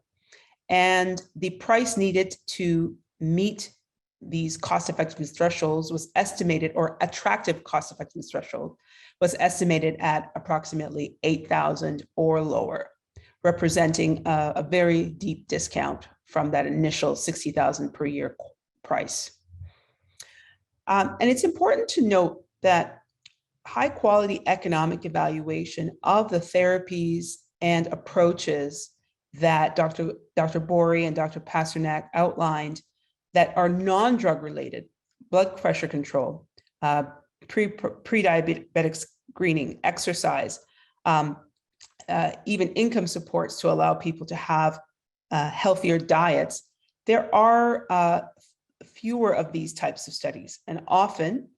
And the price needed to meet these cost effectiveness thresholds was estimated, or attractive cost effectiveness threshold was estimated at approximately 8,000 or lower, representing a very deep discount from that initial 60,000 per year price. And it's important to note that high quality economic evaluation of the therapies and approaches that Dr. Bori and Dr. Pasternak outlined that are non-drug related, blood pressure control, pre-diabetic screening, exercise, even income supports to allow people to have healthier diets. There are fewer of these types of studies, and often,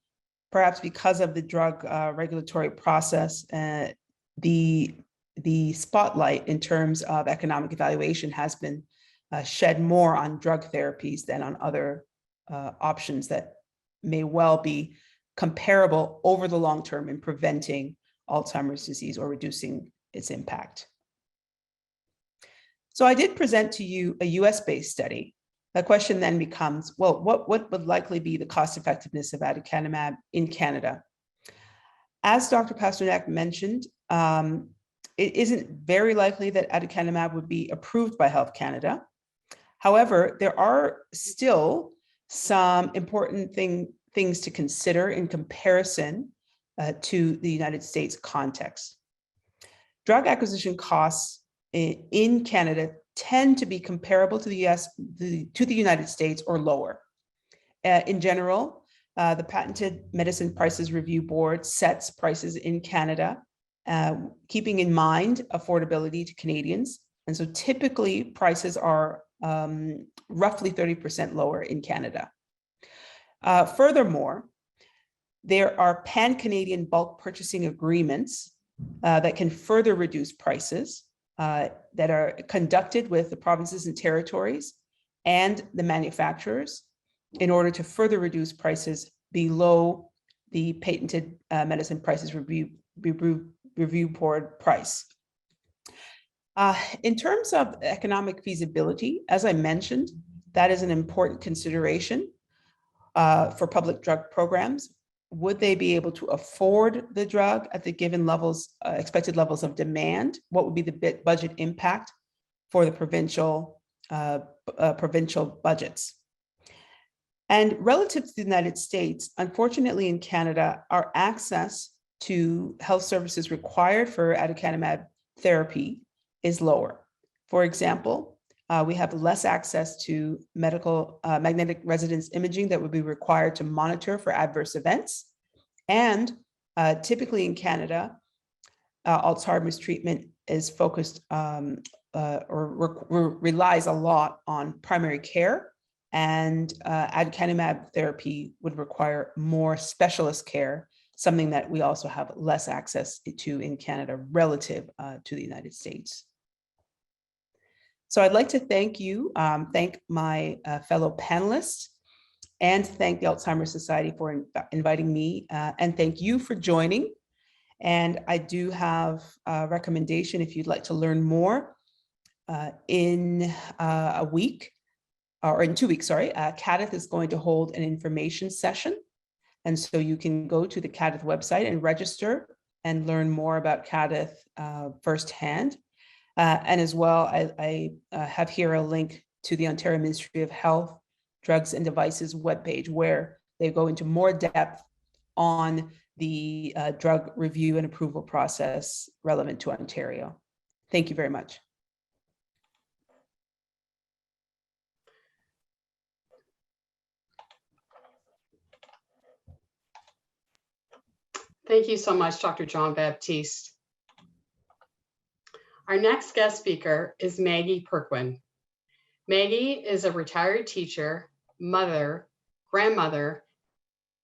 perhaps because of the drug regulatory process, the spotlight in terms of economic evaluation has been shed more on drug therapies than on other options that may well be comparable over the long term in preventing Alzheimer's disease or reducing its impact. So I did present to you a US-based study. The question then becomes, well, what would likely be the cost effectiveness of aducanumab in Canada? As Dr. Pasternak mentioned, it isn't very likely that aducanumab would be approved by Health Canada. However, there are still some important things to consider in comparison to the United States context. Drug acquisition costs in Canada tend to be comparable to the United States or lower. In general, the Patented Medicine Prices Review Board sets prices in Canada, keeping in mind affordability to Canadians. And so typically prices are roughly 30% lower in Canada. Furthermore, there are pan-Canadian bulk purchasing agreements that can further reduce prices that are conducted with the provinces and territories and the manufacturers in order to further reduce prices below the Patented Medicine Prices Review Board price. In terms of economic feasibility, as I mentioned, that is an important consideration for public drug programs. Would they be able to afford the drug at the given levels, expected levels of demand? What would be the budget impact for the provincial budgets? And relative to the United States, unfortunately in Canada, our access to health services required for aducanumab therapy is lower. For example, we have less access to medical magnetic resonance imaging that would be required to monitor for adverse events. And typically in Canada, Alzheimer's treatment is focused or relies a lot on primary care, and aducanumab therapy would require more specialist care, something that we also have less access to in Canada relative to the United States. So I'd like to thank you, thank my fellow panelists, and thank the Alzheimer's Society for inviting me, and thank you for joining. And I do have a recommendation if you'd like to learn more. In a week, or in 2 weeks, sorry, CADTH is going to hold an information session. And so you can go to the CADTH website and register and learn more about CADTH firsthand. And as well, I have here a link to the Ontario Ministry of Health, Drugs and Devices webpage, where they go into more depth on the drug review and approval process relevant to Ontario. Thank you very much. Thank you so much, Dr. Jean-Baptiste. Our next guest speaker is Maggie Perquin. Maggie is a retired teacher, mother, grandmother,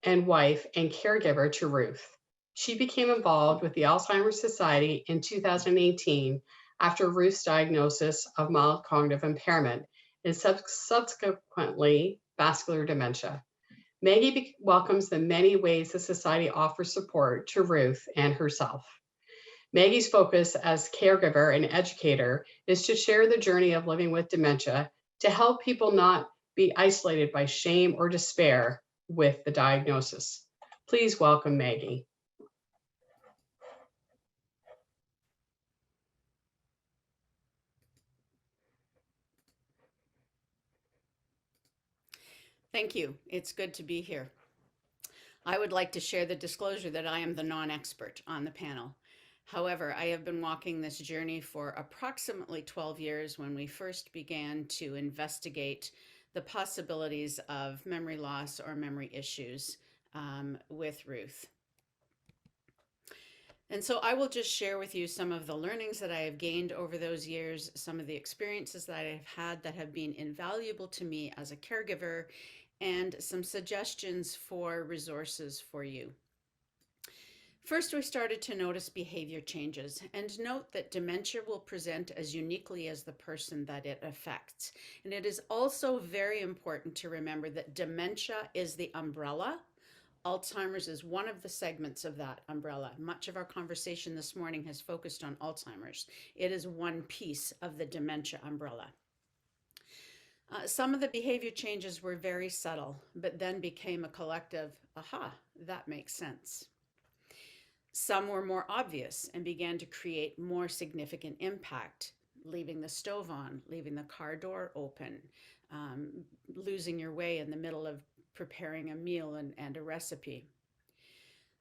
and wife and caregiver to Ruth. She became involved with the Alzheimer's Society in 2018 after Ruth's diagnosis of mild cognitive impairment and subsequently vascular dementia. Maggie welcomes the many ways the Society offers support to Ruth and herself. Maggie's focus as caregiver and educator is to share the journey of living with dementia to help people not be isolated by shame or despair with the diagnosis. Please welcome Maggie. Thank you. It's good to be here. I would like to share the disclosure that I am the non-expert on the panel. However, I have been walking this journey for approximately 12 years when we first began to investigate the possibilities of memory loss or memory issues with Ruth. And so I will just share with you some of the learnings that I have gained over those years, some of the experiences that I have had that have been invaluable to me as a caregiver, and some suggestions for resources for you. First, we started to notice behavior changes, and note that dementia will present as uniquely as the person that it affects. And it is also very important to remember that dementia is the umbrella. Alzheimer's is one of the segments of that umbrella. Much of our conversation this morning has focused on Alzheimer's. It is one piece of the dementia umbrella. Some of the behavior changes were very subtle, but then became a collective, aha, that makes sense. Some were more obvious and began to create more significant impact, leaving the stove on, leaving the car door open, losing your way in the middle of preparing a meal and a recipe.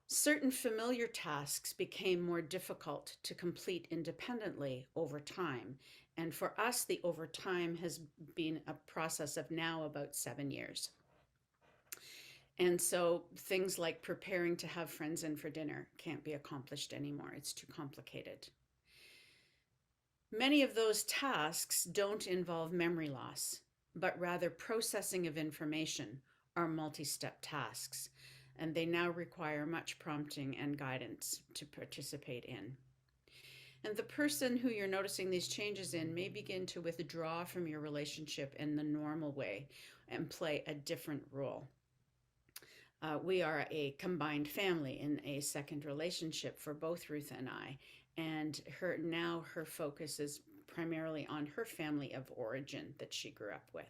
Certain familiar tasks became more difficult to complete independently over time. And for us, the over time has been a process of now about 7 years. And so things like preparing to have friends in for dinner can't be accomplished anymore. It's too complicated. Many of those tasks don't involve memory loss, but rather processing of information are multi-step tasks, and they now require much prompting and guidance to participate in. And the person who you're noticing these changes in may begin to withdraw from your relationship in the normal way and play a different role. We are a combined family in a second relationship for both Ruth and I, and her focus is primarily on her family of origin that she grew up with.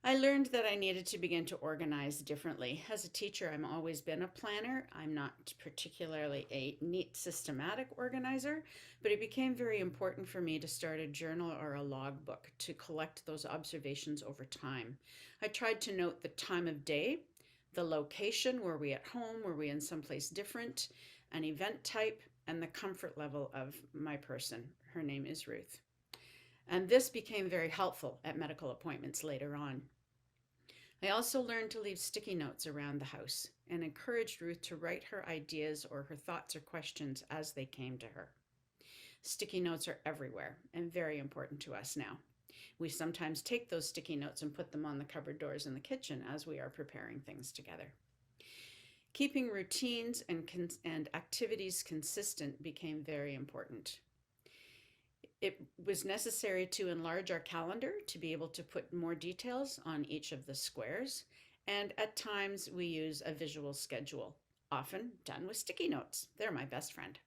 I learned that I needed to begin to organize differently. As a teacher, I've always been a planner. I'm not particularly a neat, systematic organizer, but it became very important for me to start a journal or a logbook to collect those observations over time. I tried to note the time of day, the location, were we at home, were we in someplace different, an event type, and the comfort level of my person. Her name is Ruth. And this became very helpful at medical appointments later on. I also learned to leave sticky notes around the house and encouraged Ruth to write her ideas or her thoughts or questions as they came to her. Sticky notes are everywhere and very important to us now. We sometimes take those sticky notes and put them on the cupboard doors in the kitchen as we are preparing things together. Keeping routines and activities consistent became very important. It was necessary to enlarge our calendar to be able to put more details on each of the squares, and at times we use a visual schedule, often done with sticky notes. They're my best friend.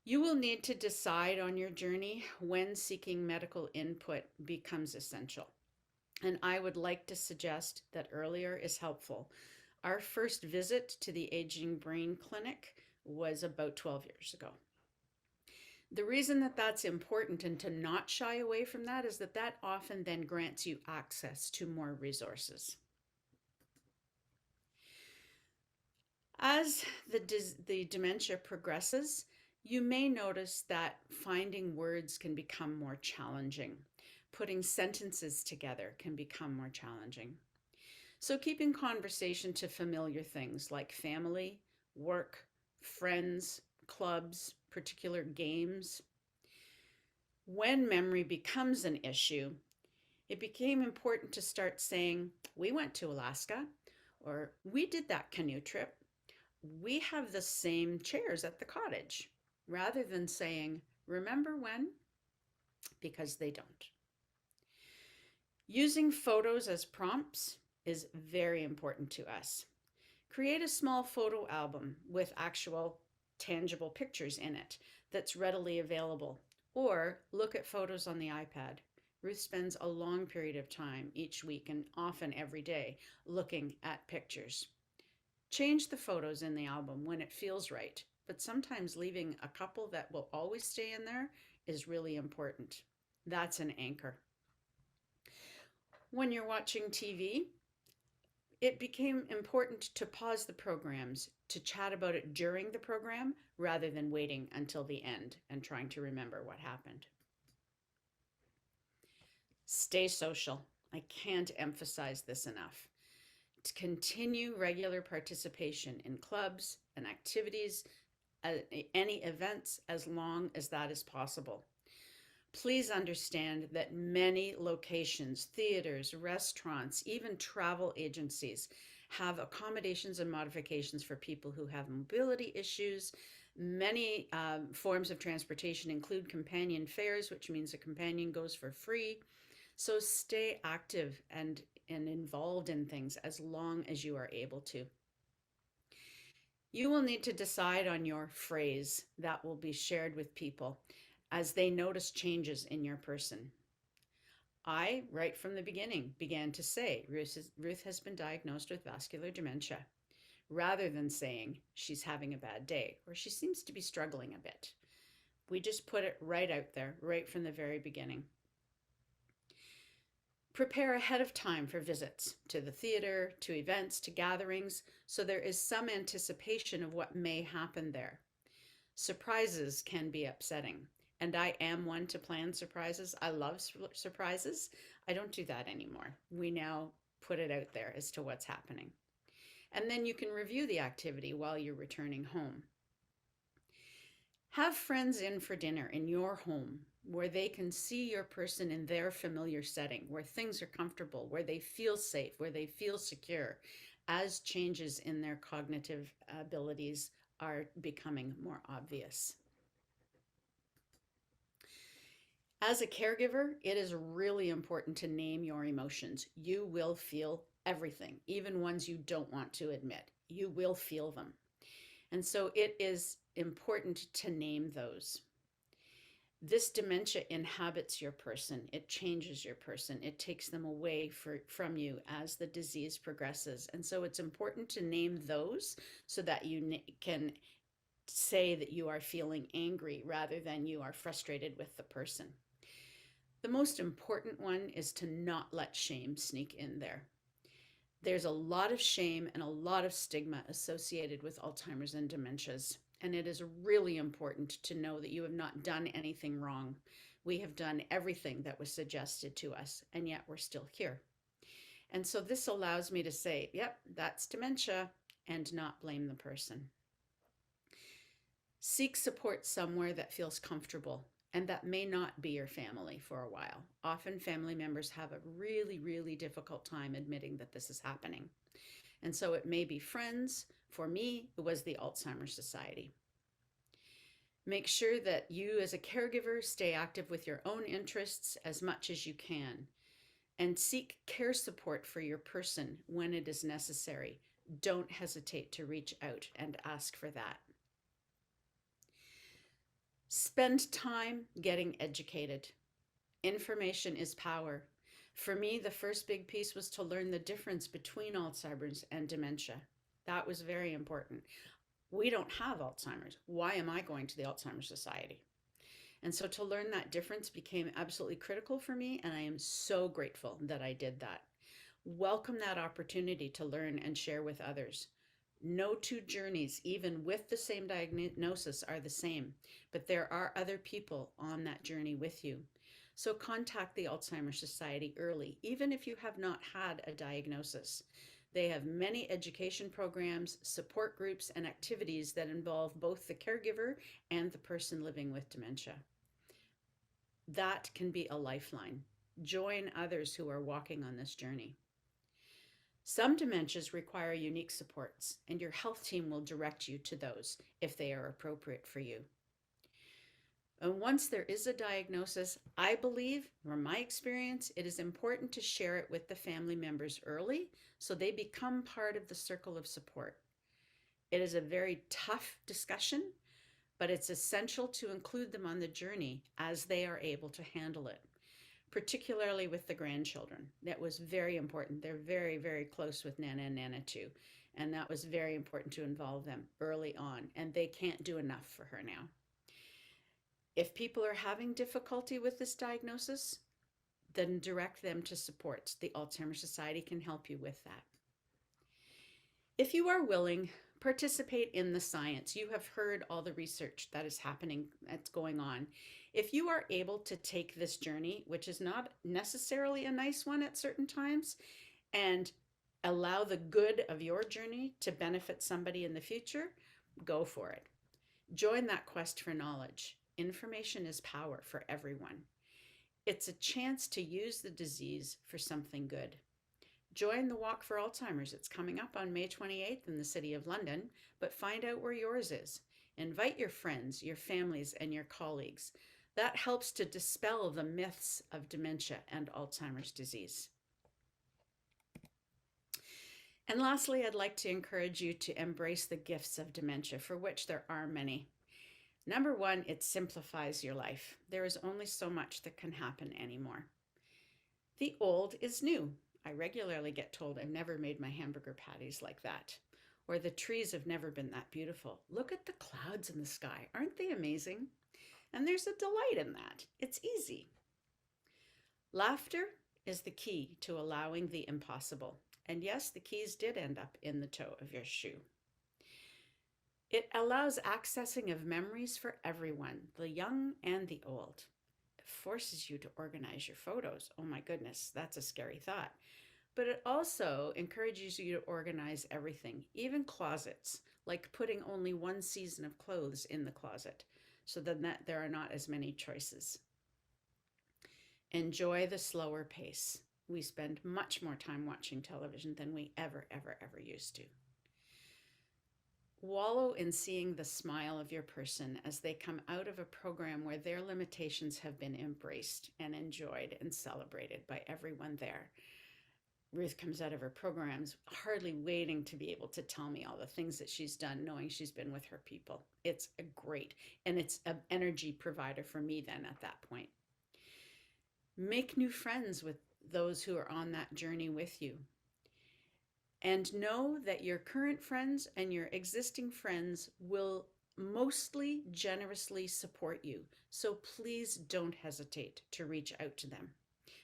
You will need to decide on your journey when seeking medical input becomes essential, and I would like to suggest that earlier is helpful. Our first visit to the Aging Brain Clinic was about 12 years ago. The reason that that's important and to not shy away from that is that that often then grants you access to more resources. As the dementia progresses, you may notice that finding words can become more challenging. Putting sentences together can become more challenging. So keeping conversation to familiar things like family, work, friends, clubs, particular games. When memory becomes an issue, it became important to start saying, we went to Alaska, or we did that canoe trip. We have the same chairs at the cottage, rather than saying, remember when? Because they don't. Using photos as prompts is very important to us. Create a small photo album with actual tangible pictures in it that's readily available, or look at photos on the iPad. Ruth spends a long period of time each week and often every day looking at pictures. Change the photos in the album when it feels right, but sometimes leaving a couple that will always stay in there is really important. That's an anchor. When you're watching TV, it became important to pause the programs, to chat about it during the program, rather than waiting until the end and trying to remember what happened. Stay social. I can't emphasize this enough. To continue regular participation in clubs and activities, any events, as long as that is possible. Please understand that many locations, theaters, restaurants, even travel agencies have accommodations and modifications for people who have mobility issues. Many forms of transportation include companion fares, which means a companion goes for free. So stay active and involved in things as long as you are able to. You will need to decide on your phrase that will be shared with people as they notice changes in your person. I, right from the beginning, began to say, Ruth has been diagnosed with vascular dementia, rather than saying she's having a bad day or she seems to be struggling a bit. We just put it right out there, right from the very beginning. Prepare ahead of time for visits to the theater, to events, to gatherings, so there is some anticipation of what may happen there. Surprises can be upsetting. And I am one to plan surprises. I love surprises. I don't do that anymore. We now put it out there as to what's happening. And then you can review the activity while you're returning home. Have friends in for dinner in your home where they can see your person in their familiar setting, where things are comfortable, where they feel safe, where they feel secure, as changes in their cognitive abilities are becoming more obvious. As a caregiver, it is really important to name your emotions. You will feel everything, even ones you don't want to admit. You will feel them. And so it is important to name those. This dementia inhabits your person. It changes your person. It takes them away from you as the disease progresses. And so it's important to name those so that you can say that you are feeling angry rather than you are frustrated with the person. The most important one is to not let shame sneak in there. There's a lot of shame and a lot of stigma associated with Alzheimer's and dementias. And it is really important to know that you have not done anything wrong. We have done everything that was suggested to us, and yet we're still here. And so this allows me to say, yep, that's dementia, and not blame the person. Seek support somewhere that feels comfortable, and that may not be your family for a while. Often family members have a really, really difficult time admitting that this is happening. And so it may be friends. For me, it was the Alzheimer's Society. Make sure that you as a caregiver stay active with your own interests as much as you can, and seek care support for your person when it is necessary. Don't hesitate to reach out and ask for that. Spend time getting educated. Information is power. For me, the first big piece was to learn the difference between Alzheimer's and dementia. That was very important. We don't have Alzheimer's. Why am I going to the Alzheimer's Society? And so to learn that difference became absolutely critical for me, and I am so grateful that I did that. Welcome that opportunity to learn and share with others. No two journeys, even with the same diagnosis, are the same, but there are other people on that journey with you. So contact the Alzheimer's Society early, even if you have not had a diagnosis. They have many education programs, support groups, and activities that involve both the caregiver and the person living with dementia. That can be a lifeline. Join others who are walking on this journey. Some dementias require unique supports, and your health team will direct you to those if they are appropriate for you. And once there is a diagnosis, I believe, from my experience, it is important to share it with the family members early so they become part of the circle of support. It is a very tough discussion, but it's essential to include them on the journey as they are able to handle it, particularly with the grandchildren. That was very important. They're very, very close with Nana and Nana too. And that was very important to involve them early on. And they can't do enough for her now. If people are having difficulty with this diagnosis, then direct them to supports. The Alzheimer's Society can help you with that. If you are willing, participate in the science. You have heard all the research that is happening, that's going on. If you are able to take this journey, which is not necessarily a nice one at certain times, and allow the good of your journey to benefit somebody in the future, go for it. Join that quest for knowledge. Information is power for everyone. It's a chance to use the disease for something good. Join the Walk for Alzheimer's. It's coming up on May 28th in the City of London, but find out where yours is. Invite your friends, your families, and your colleagues. That helps to dispel the myths of dementia and Alzheimer's disease. And lastly, I'd like to encourage you to embrace the gifts of dementia, for which there are many. Number one, it simplifies your life. There is only so much that can happen anymore. The old is new. I regularly get told I've never made my hamburger patties like that, or the trees have never been that beautiful. Look at the clouds in the sky. Aren't they amazing? And there's a delight in that. It's easy. Laughter is the key to allowing the impossible. And yes, the keys did end up in the toe of your shoe. It allows accessing of memories for everyone, the young and the old. It forces you to organize your photos. Oh my goodness, that's a scary thought. But it also encourages you to organize everything, even closets, like putting only one season of clothes in the closet, so that there are not as many choices. Enjoy the slower pace. We spend much more time watching television than we ever used to. Wallow in seeing the smile of your person as they come out of a program where their limitations have been embraced and enjoyed and celebrated by everyone there. Ruth comes out of her programs hardly waiting to be able to tell me all the things that she's done, knowing she's been with her people. It's a great, and it's an energy provider for me then at that point. Make new friends with those who are on that journey with you. And know that your current friends and your existing friends will mostly generously support you. So please don't hesitate to reach out to them.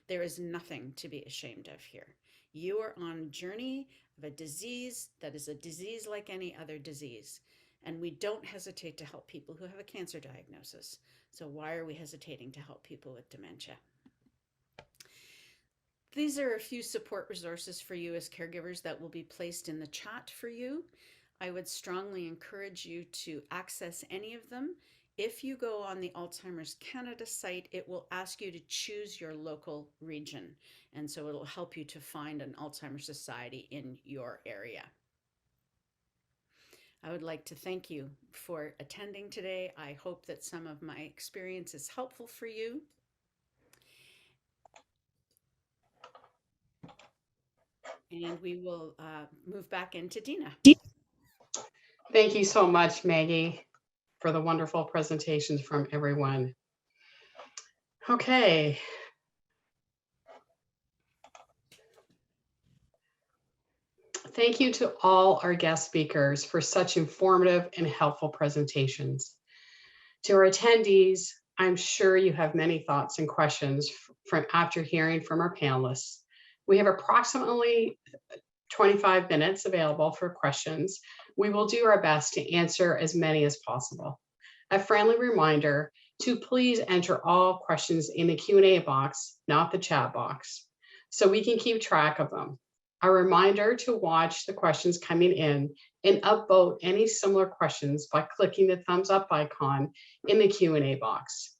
There is nothing to be ashamed of here. You are on a journey of a disease that is a disease like any other disease. And we don't hesitate to help people who have a cancer diagnosis. So why are we hesitating to help people with dementia? These are a few support resources for you as caregivers that will be placed in the chat for you. I would strongly encourage you to access any of them. If you go on the Alzheimer's Canada site, it will ask you to choose your local region. And so it'll help you to find an Alzheimer's Society in your area. I would like to thank you for attending today. I hope that some of my experience is helpful for you. And we will move back into Dina. Thank you so much, Maggie, for the wonderful presentations from everyone. Okay. Thank you to all our guest speakers for such informative and helpful presentations. To our attendees, I'm sure you have many thoughts and questions from after hearing from our panelists. We have approximately 25 minutes available for questions. We will do our best to answer as many as possible. A friendly reminder to please enter all questions in the Q&A box, not the chat box, so we can keep track of them. A reminder to watch the questions coming in and upvote any similar questions by clicking the thumbs up icon in the Q&A box.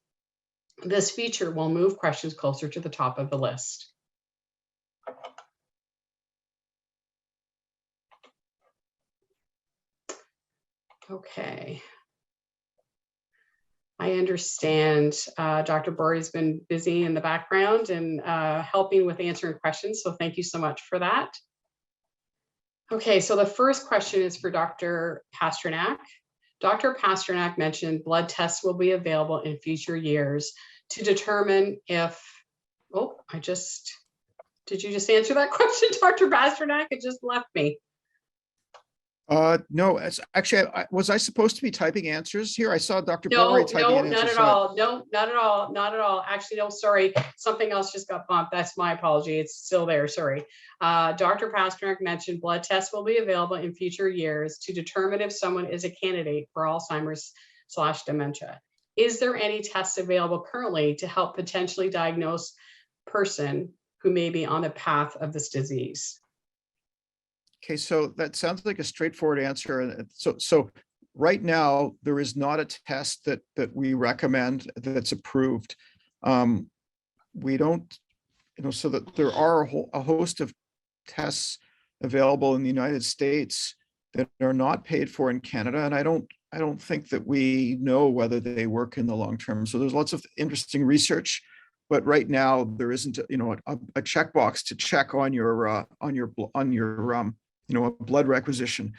This feature will move questions closer to the top of the list. Okay. I understand Dr. Borey's been busy in the background and helping with answering questions, so thank you so much for that. Okay, so the first question is for Dr. Pasternak. Dr. Pasternak mentioned blood tests will be available in future years to determine if, did you just answer that question, Dr. Pasternak? It just left me. No, it's actually, was I supposed to be typing answers here? I saw Dr. No, Borey typing in not answers. at all. No, not at all. Not at all. Actually, no, sorry. Something else just got bumped. That's my apology. It's still there. Sorry. Dr. Pasternak mentioned blood tests will be available in future years to determine if someone is a candidate for Alzheimer's/dementia. Is there any tests available currently to help potentially diagnose a person who may be on the path of this disease? Okay, so that sounds like a straightforward answer. And so right now, there is not a test that we recommend that's approved. We don't, so that there are a host of tests available in the United States that are not paid for in Canada. And I don't think that we know whether they work in the long term. So there's lots of interesting research, but right now there isn't, a checkbox to check on your a blood requisition.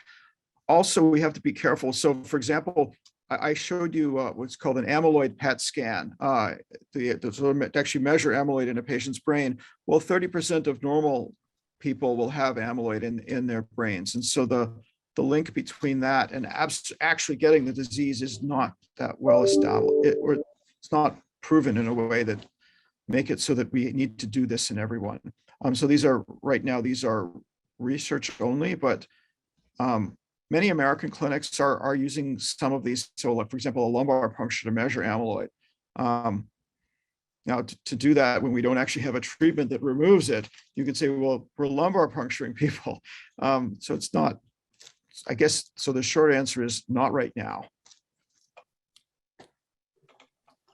Also, we have to be careful. So, for example, I showed you what's called an amyloid PET scan to actually measure amyloid in a patient's brain. Well, 30% of normal people will have amyloid in their brains, and so the link between that and actually getting the disease is not that well established, or it's not proven in a way that make it so that we need to do this in everyone. So these are research only, but many American clinics are using some of these. So, like, for example, a lumbar puncture to measure amyloid. Now, to do that when we don't actually have a treatment that removes it, you can say, well, we're lumbar puncturing people. So it's not, I guess, so the short answer is not right now.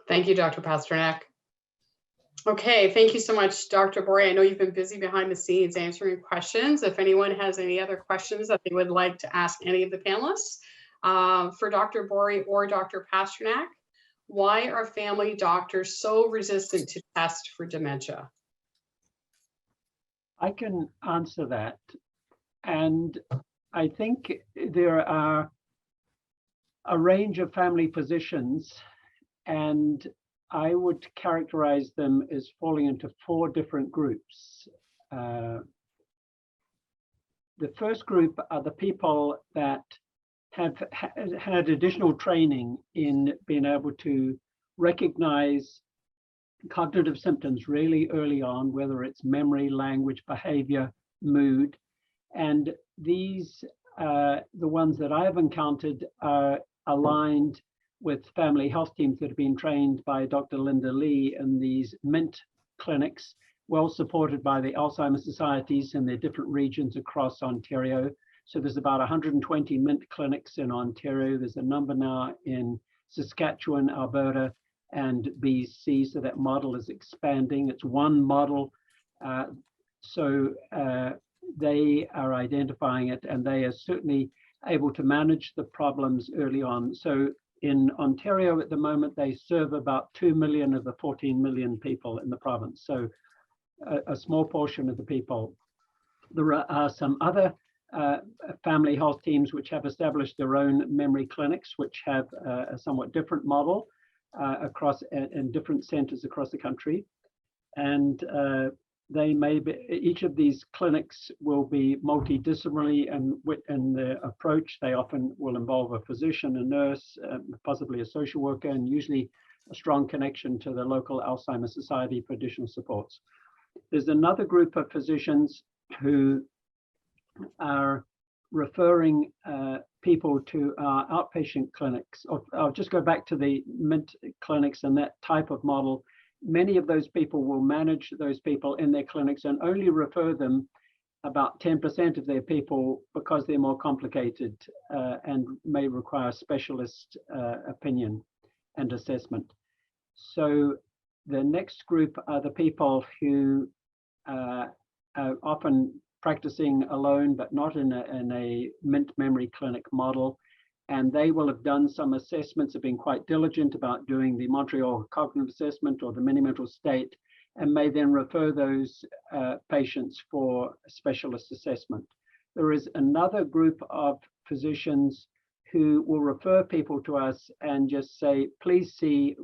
Thank you, Dr. Pasternak. Okay, thank you so much, Dr. Borey. I know you've been busy behind the scenes answering questions. If anyone has any other questions that they would like to ask any of the panelists, for Dr. Borey or Dr. Pasternak, why are family doctors so resistant to test for dementia? I can answer that. And I think there are a range of family physicians, and I would characterize them as falling into 4 different groups. The first group are the people that have had additional training in being able to recognize cognitive symptoms really early on, whether it's memory, language, behavior, mood. And these, the ones that I've encountered, are aligned with family health teams that have been trained by Dr. Linda Lee in these MINT clinics, well supported by the Alzheimer societies in their different regions across Ontario. So there's about 120 MINT clinics in Ontario. There's a number now in Saskatchewan, Alberta, and BC. So that model is expanding. It's one model. They are identifying it, and they are certainly able to manage the problems early on. So in Ontario at the moment, they serve about 2 million of the 14 million people in the province. So a small portion of the people. There are some other family health teams which have established their own memory clinics, which have a somewhat different model across in different centers across the country. And they may be, each of these clinics will be multidisciplinary in their approach. They often will involve a physician, a nurse, possibly a social worker, and usually a strong connection to the local Alzheimer's Society for additional supports. There's another group of physicians who are referring people to our outpatient clinics. I'll just go back to the MINT clinics and that type of model. Many of those people will manage those people in their clinics and only refer them about 10% of their people because they're more complicated and may require specialist opinion and assessment. So the next group are the people who are often practicing alone, but not in a MINT memory clinic model. And they will have done some assessments, have been quite diligent about doing the Montreal Cognitive Assessment or the mini-mental state, and may then refer those patients for specialist assessment. There is another group of physicians who will refer people to us and just say, please see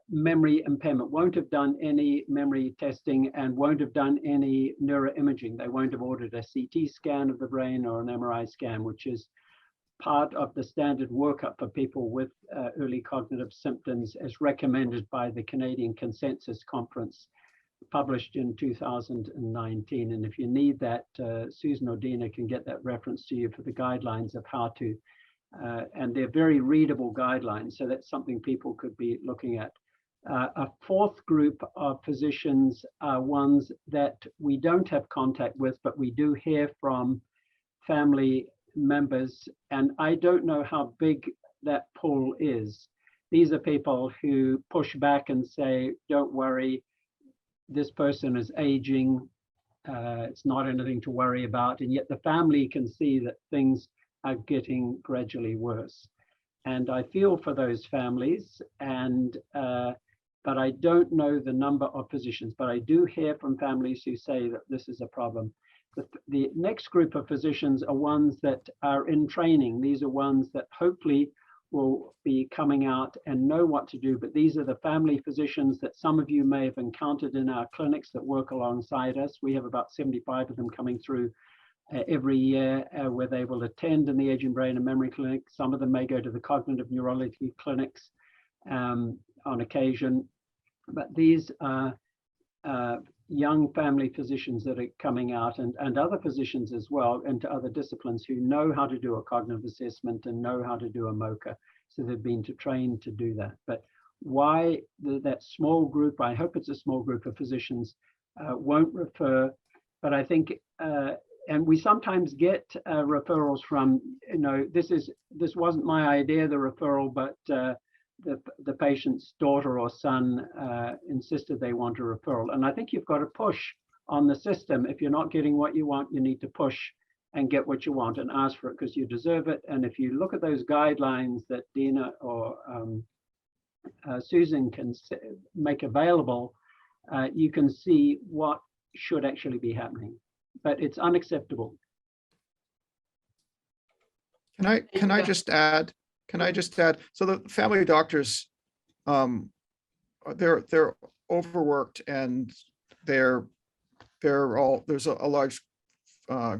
memory impairment, won't have done any memory testing and won't have done any neuroimaging. They won't have ordered a CT scan of the brain or an MRI scan, which is part of the standard workup for people with early cognitive symptoms as recommended by the Canadian Consensus Conference, published in 2019. And if you need that, Susan or Dina can get that reference to you for the guidelines of how to and they're very readable guidelines, so that's something people could be looking at. A fourth group of physicians are ones that we don't have contact with, but we do hear from family members, and I don't know how big that pool is. These are people who push back and say, don't worry, this person is aging, it's not anything to worry about, and yet the family can see that things are getting gradually worse. And I feel for those families, and but I don't know the number of physicians, but I do hear from families who say that this is a problem. The next group of physicians are ones that are in training. These are ones that hopefully will be coming out and know what to do, but these are the family physicians that some of you may have encountered in our clinics that work alongside us. We have about 75 of them coming through every year where they will attend in the Aging Brain and Memory Clinic. Some of them may go to the cognitive neurology clinics on occasion, but these are young family physicians that are coming out, and other physicians as well into other disciplines who know how to do a cognitive assessment and know how to do a MOCA. So they've been trained to do that. But why that small group, I hope it's a small group of physicians, won't refer, but I think and we sometimes get referrals from, this wasn't my idea, the referral, but the patient's daughter or son insisted they want a referral. And I think you've got to push on the system. If you're not getting what you want, you need to push and get what you want and ask for it because you deserve it. And if you look at those guidelines that Dina or Susan can make available, you can see what should actually be happening. But it's unacceptable. Can I just add? So the family doctors, they're overworked, and they're all, there's a large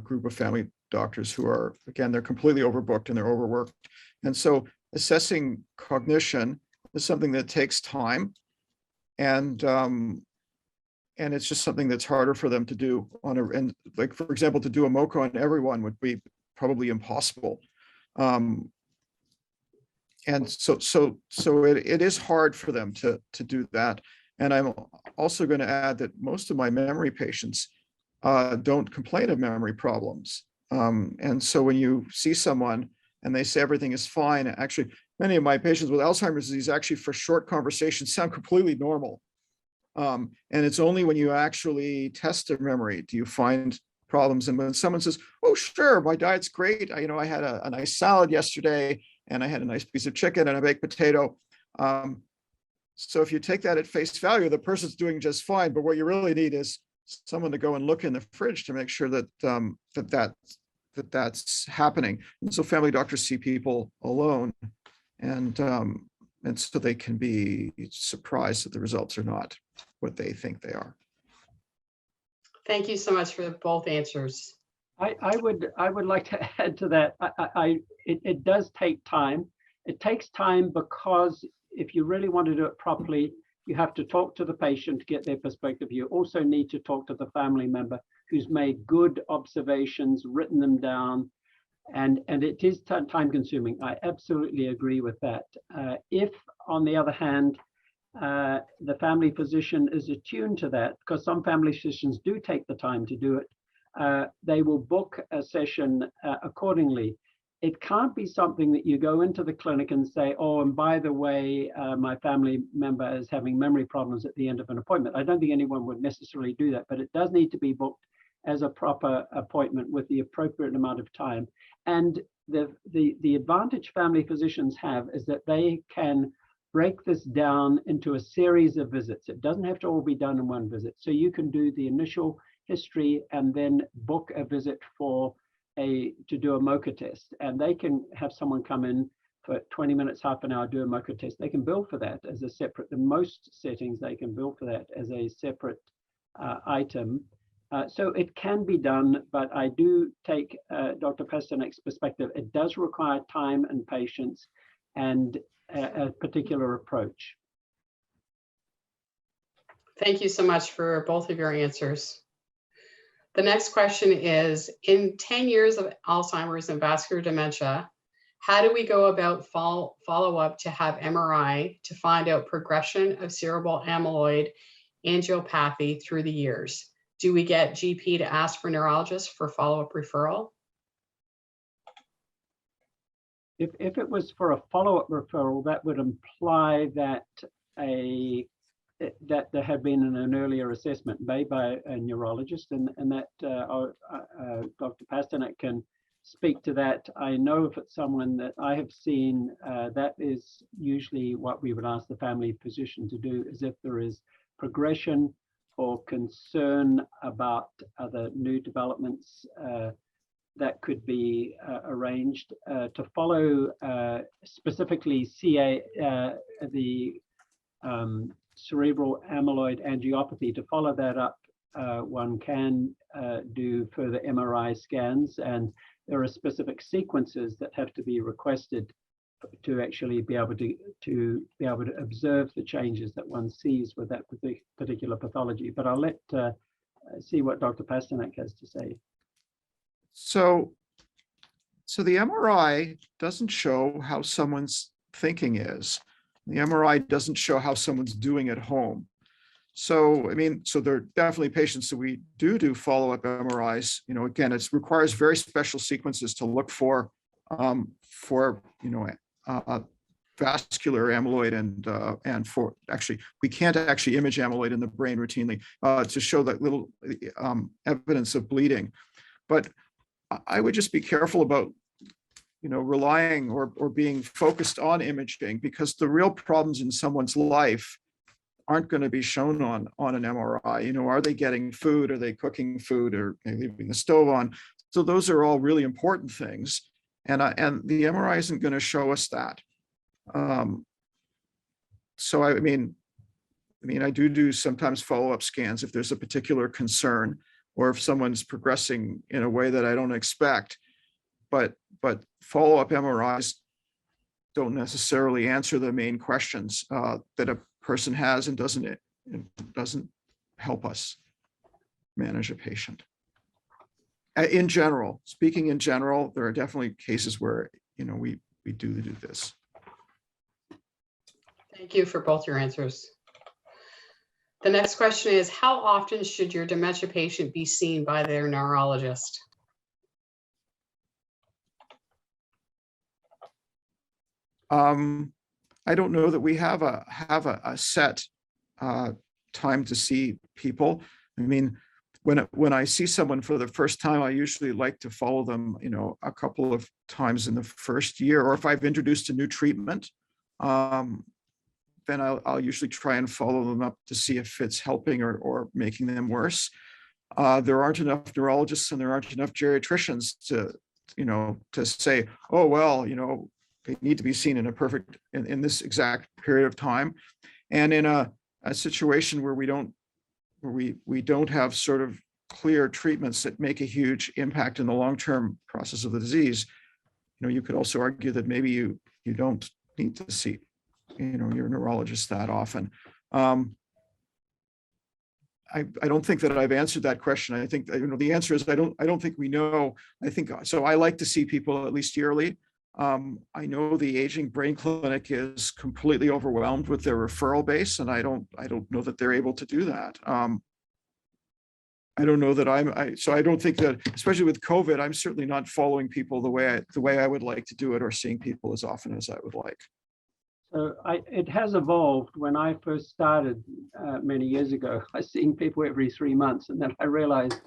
group of family doctors who are, again, they're completely overbooked and they're overworked. And so assessing cognition is something that takes time, and it's just something that's harder for them to do and like, for example, to do a MoCA on everyone would be probably impossible. And so it is hard for them to do that. And I'm also going to add that most of my memory patients don't complain of memory problems. And so when you see someone and they say everything is fine, actually, many of my patients with Alzheimer's disease actually for short conversations sound completely normal. And it's only when you actually test their memory do you find problems. And when someone says, "Oh, sure, my diet's great. I had a nice salad yesterday, and I had a nice piece of chicken and a baked potato." So if you take that at face value, the person's doing just fine. But what you really need is someone to go and look in the fridge to make sure that that's happening. And so family doctors see people alone, and so they can be surprised that the results are not what they think they are. Thank you so much for both answers. I would like to add to that. It does take time. It takes time because if you really want to do it properly, you have to talk to the patient to get their perspective. You also need to talk to the family member who's made good observations, written them down, and it is time consuming. I absolutely agree with that. If, on the other hand, the family physician is attuned to that, because some family physicians do take the time to do it, they will book a session accordingly. It can't be something that you go into the clinic and say, "Oh, and by the way, my family member is having memory problems" at the end of an appointment. I don't think anyone would necessarily do that, but it does need to be booked as a proper appointment with the appropriate amount of time. And the advantage family physicians have is that they can break this down into a series of visits. It doesn't have to all be done in one visit. So you can do the initial history and then book a visit to do a MoCA test. And they can have someone come in for 20 minutes, half an hour, do a MoCA test. They can bill for that as a separate, in most settings, they can bill for that as a separate item. So it can be done, but I do take Dr. Pasternak's perspective. It does require time and patience and a particular approach. Thank you so much for both of your answers. The next question is, in 10 years of Alzheimer's and vascular dementia, how do we go about follow-up to have MRI to find out progression of cerebral amyloid angiopathy through the years? Do we get GP to ask for neurologist for follow-up referral? If it was for a follow-up referral, that would imply that that there had been an earlier assessment made by a neurologist, and that Dr. Pasternak can speak to that. I know if it's someone that I have seen, that is usually what we would ask the family physician to do, is if there is progression or concern about other new developments, that could be arranged to follow specifically the cerebral amyloid angiopathy. To follow that up, one can do further MRI scans, and there are specific sequences that have to be requested to actually be able to observe the changes that one sees with that particular pathology. But I'll let see what Dr. Pasternak has to say. So the MRI doesn't show how someone's thinking is. The MRI doesn't show how someone's doing at home. So, I mean, so there are definitely patients that we do follow-up MRIs. Again, it requires very special sequences to look for vascular amyloid and for actually, we can't actually image amyloid in the brain routinely to show that little evidence of bleeding. But I would just be careful about relying or being focused on imaging, because the real problems in someone's life aren't going to be shown on an MRI. You know, are they getting food? Are they cooking food? Or are they leaving the stove on? So those are all really important things. And the MRI isn't going to show us that. So I mean, I do sometimes follow-up scans if there's a particular concern, or if someone's progressing in a way that I don't expect. But follow-up MRIs don't necessarily answer the main questions that a person has, and doesn't help us manage a patient. In general, speaking in general, there are definitely cases where, you know, we do this. Thank you for both your answers. The next question is, how often should your dementia patient be seen by their neurologist? I don't know that we have a set time to see people. I mean, when I see someone for the first time, I usually like to follow them, you know, a couple of times in the first year, or if I've introduced a new treatment, then I'll usually try and follow them up to see if it's helping or making them worse. There aren't enough neurologists and there aren't enough geriatricians to say, oh, well, you know, they need to be seen in this exact period of time. And in a situation where we don't have sort of clear treatments that make a huge impact in the long-term process of the disease, you know, you could also argue that maybe you don't need to see, you know, your neurologist that often. I don't think that I've answered that question. I think, you know, the answer is I don't think we know. I think so. I like to see people at least yearly. I know the Aging Brain Clinic is completely overwhelmed with their referral base, and I don't know that they're able to do that. I don't know that so I don't think that, especially with COVID, I'm certainly not following people the way I would like to do it, or seeing people as often as I would like. So it has evolved. When I first started many years ago, I was seeing people every 3 months, and then I realized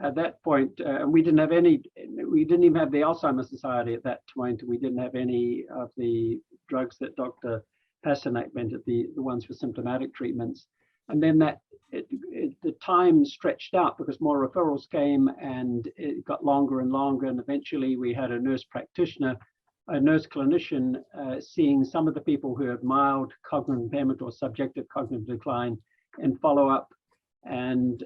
at that point, we didn't even have the Alzheimer's Society at that point. We didn't have any of the drugs that Dr. Pasternak invented, the ones for symptomatic treatments. And then the time stretched out because more referrals came, and it got longer and longer. And eventually we had a nurse practitioner, a nurse clinician, seeing some of the people who had mild cognitive impairment or subjective cognitive decline in follow-up. And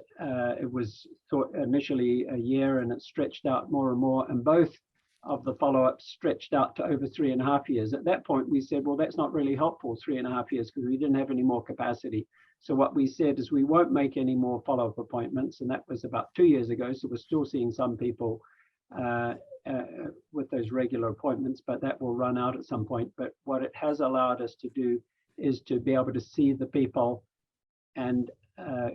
it was thought initially a year, and it stretched out more and more. And both of the follow-ups stretched out to over 3.5 years. At that point, we said, well, that's not really helpful, 3.5 years, because we didn't have any more capacity. So what we said is we won't make any more follow-up appointments. And that was about 2 years ago. So we're still seeing some people with those regular appointments, but that will run out at some point. But what it has allowed us to do is to be able to see the people and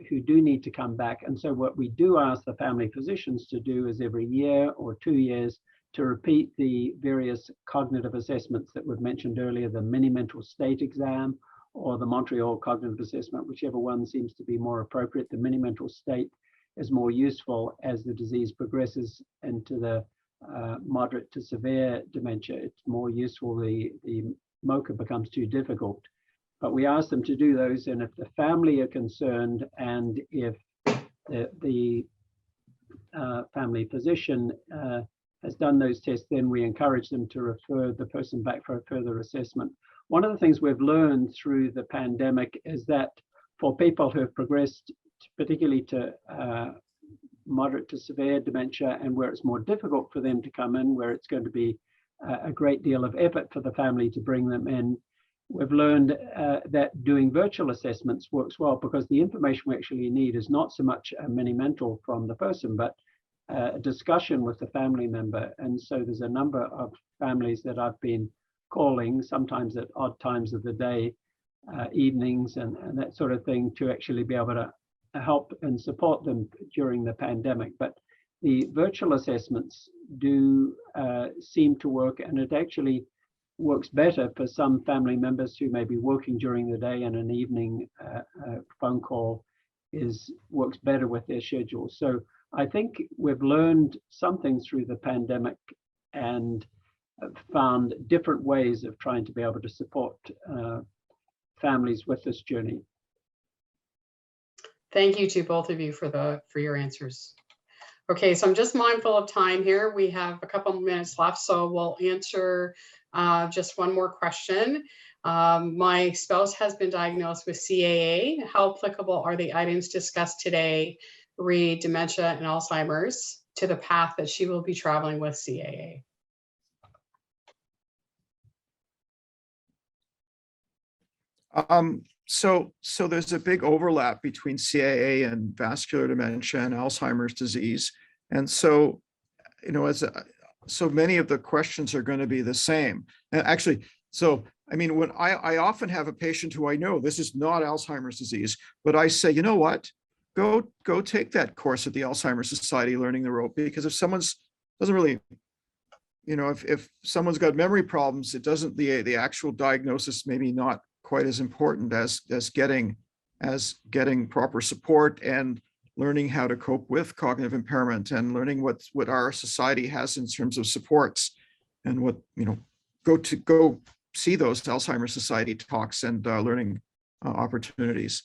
who do need to come back. And so what we do ask the family physicians to do is every year or 2 years to repeat the various cognitive assessments that we've mentioned earlier, the mini mental state exam or the Montreal cognitive assessment, whichever one seems to be more appropriate. The mini mental state is more useful as the disease progresses into the moderate to severe dementia. It's more useful. The MOCA becomes too difficult. But we ask them to do those, and if the family are concerned, and if the family physician has done those tests, then we encourage them to refer the person back for a further assessment. One of the things we've learned through the pandemic is that for people who have progressed, particularly to moderate to severe dementia, and where it's more difficult for them to come in, where it's going to be a great deal of effort for the family to bring them in, we've learned that doing virtual assessments works well, because the information we actually need is not so much a mini mental from the person, but a discussion with the family member. And so there's a number of families that I've been calling, sometimes at odd times of the day, evenings and that sort of thing, to actually be able to help and support them during the pandemic. But the virtual assessments do seem to work, and it actually works better for some family members who may be working during the day, and an evening phone call works better with their schedule. So I think we've learned something through the pandemic and found different ways of trying to be able to support families with this journey. Thank you to both of you for your answers. Okay, so I'm just mindful of time here. We have a couple minutes left, so we'll answer just one more question. My spouse has been diagnosed with CAA. How applicable are the items discussed today, re dementia and Alzheimer's, to the path that she will be traveling with CAA? So there's a big overlap between CAA and vascular dementia and Alzheimer's disease. And so, so many of the questions are going to be the same. And actually, so, I mean, when I often have a patient who I know this is not Alzheimer's disease, but I say, you know what, go take that course at the Alzheimer's Society, learning the rope, because if someone's doesn't really, if someone's got memory problems, it doesn't, the actual diagnosis maybe not quite as important as getting proper support and learning how to cope with cognitive impairment and learning what our society has in terms of supports, and what, go see those Alzheimer's Society talks and learning opportunities.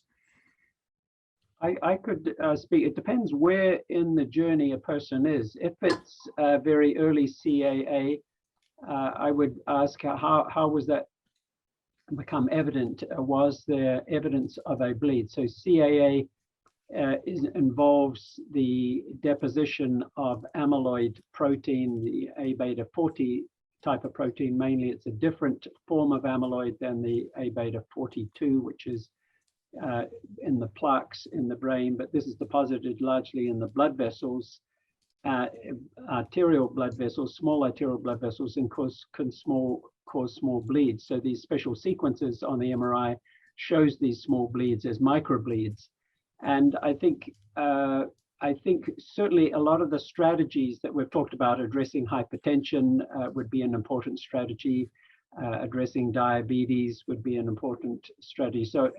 I could speak. It depends where in the journey a person is. If it's very early CAA, I would ask how was that become evident? Was there evidence of a bleed? So CAA involves the deposition of amyloid protein, the A beta 40 type of protein. Mainly, it's a different form of amyloid than the A beta 42, which is in the plaques in the brain, but this is deposited largely in the blood vessels, arterial blood vessels, small arterial blood vessels, and cause small bleeds. So these special sequences on the MRI shows these small bleeds as microbleeds. And I think certainly a lot of the strategies that we've talked about, addressing hypertension would be an important strategy. Addressing diabetes would be an important strategy. So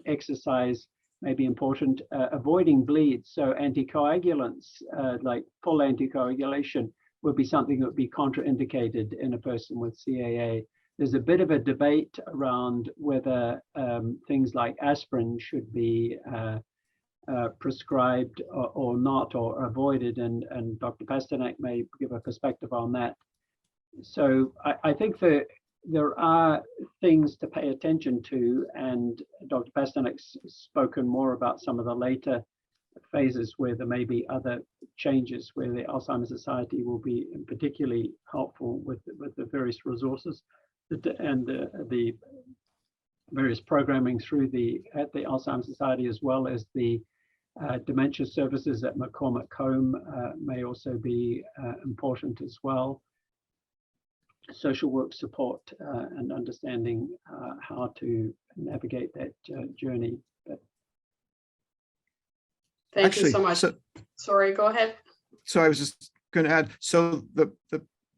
exercise may be important. Avoiding bleeds, so anticoagulants like full anticoagulation would be something that would be contraindicated in a person with CAA. There's a bit of a debate around whether things like aspirin should be prescribed or not, or avoided, and Dr. Pasternak may give a perspective on that. So I think that there are things to pay attention to, and Dr. Pasternak's spoken more about some of the later phases where there may be other changes, where the Alzheimer's Society will be particularly helpful with the various resources and the various programming at the Alzheimer's Society, as well as the dementia services at McCormick Home may also be important as well. Social work support and understanding how to navigate that journey. Thank you so much. Sorry, go ahead. So I was just going to add, so the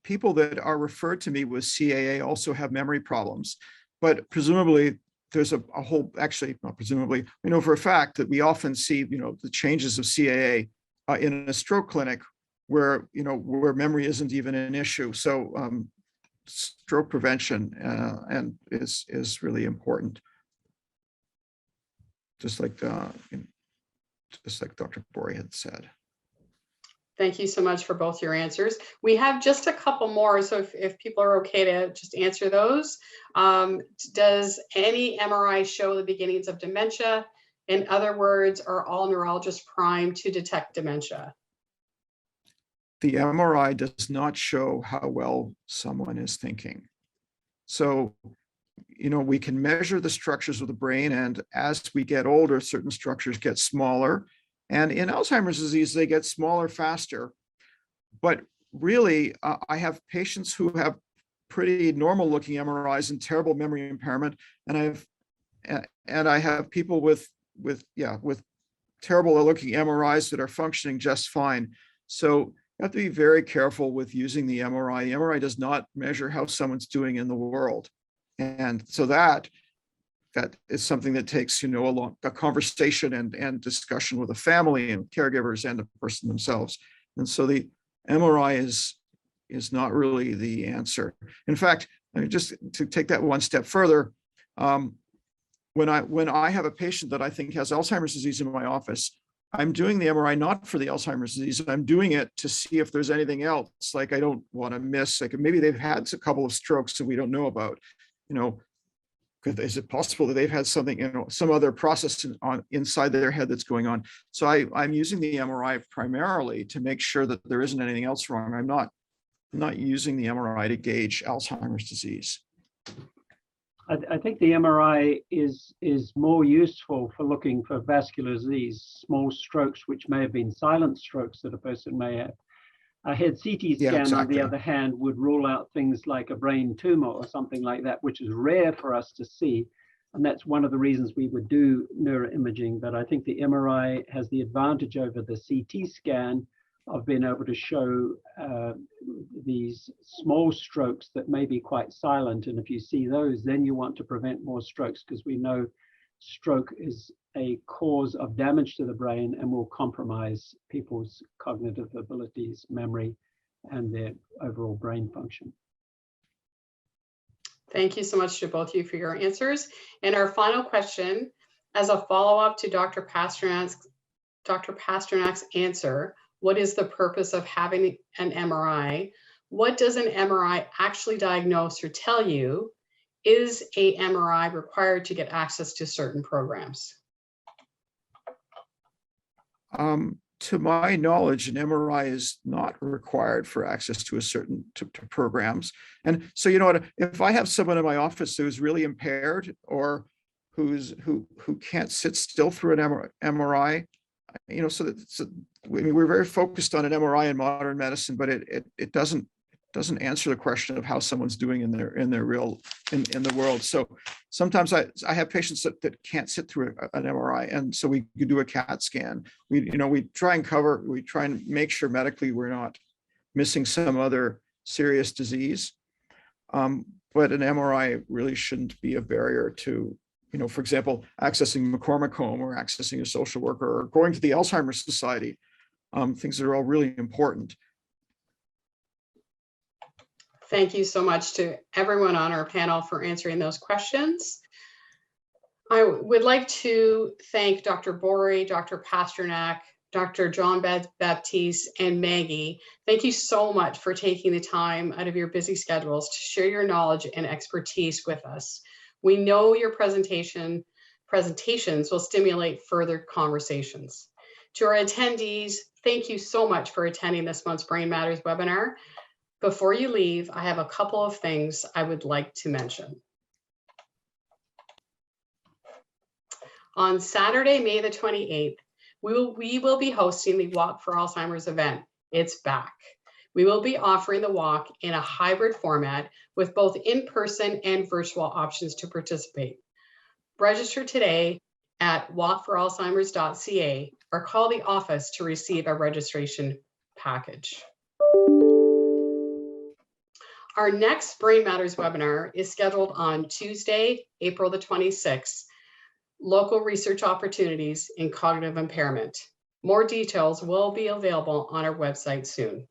people that are referred to me with CAA also have memory problems, but presumably there's a whole, actually not presumably, we know for a fact that we often see, the changes of CAA in a stroke clinic where, where memory isn't even an issue. So stroke prevention and is really important. Just like Dr. Bori had said. Thank you so much for both your answers. We have just a couple more, so if people are okay to just answer those. Does any MRI show the beginnings of dementia? In other words, are all neurologists primed to detect dementia? The MRI does not show how well someone is thinking. So, we can measure the structures of the brain, and as we get older, certain structures get smaller. And in Alzheimer's disease, they get smaller faster. But really, I have patients who have pretty normal looking MRIs and terrible memory impairment. And I have people with terrible looking MRIs that are functioning just fine. So you have to be very careful with using the MRI. The MRI does not measure how someone's doing in the world. And so that is something that takes, a conversation and discussion with the family and caregivers and the person themselves. And so the MRI is not really the answer. In fact, just to take that one step further, when I have a patient that I think has Alzheimer's disease in my office, I'm doing the MRI not for the Alzheimer's disease. I'm doing it to see if there's anything else. Like I don't want to miss, like maybe they've had a couple of strokes that we don't know about. You know, is it possible that they've had something, you know, some other process inside their head that's going on? So I'm using the MRI primarily to make sure that there isn't anything else wrong. I'm not using the MRI to gauge Alzheimer's disease. I think the MRI is more useful for looking for vascular disease, small strokes, which may have been silent strokes that a person may have. A head CT scan, exactly. on the other hand, would rule out things like a brain tumor or something like that, which is rare for us to see. And that's one of the reasons we would do neuroimaging. But I think the MRI has the advantage over the CT scan of being able to show these small strokes that may be quite silent. And if you see those, then you want to prevent more strokes, because we know stroke is a cause of damage to the brain and will compromise people's cognitive abilities, memory, and their overall brain function. Thank you so much to both of you for your answers. And our final question, as a follow-up to Dr. Pasternak's answer, what is the purpose of having an MRI? What does an MRI actually diagnose or tell you? Is a MRI required to get access to certain programs? To my knowledge, an MRI is not required for access to a certain to programs. And so, you know what, if I have someone in my office who's really impaired or who can't sit still through an MRI, you know, I mean, we're very focused on an MRI in modern medicine, but it doesn't answer the question of how someone's doing in the world. So sometimes I have patients that can't sit through an MRI, and so we could do a CAT scan. We try and make sure medically we're not missing some other serious disease. But an MRI really shouldn't be a barrier to, you know, for example, accessing McCormick Home or accessing a social worker or going to the Alzheimer's Society, things that are all really important. Thank you so much to everyone on our panel for answering those questions. I would like to thank Dr. Borey, Dr. Pasternak, Dr. John Baptiste, and Maggie. Thank you so much for taking the time out of your busy schedules to share your knowledge and expertise with us. We know your presentations will stimulate further conversations. To our attendees, thank you so much for attending this month's Brain Matters webinar. Before you leave, I have a couple of things I would like to mention. On Saturday, May the 28th, we will be hosting the Walk for Alzheimer's event. It's back. We will be offering the walk in a hybrid format with both in-person and virtual options to participate. Register today at walkforalzheimers.ca or call the office to receive a registration package. Our next Brain Matters webinar is scheduled on Tuesday, April the 26th, Local Research Opportunities in Cognitive Impairment. More details will be available on our website soon.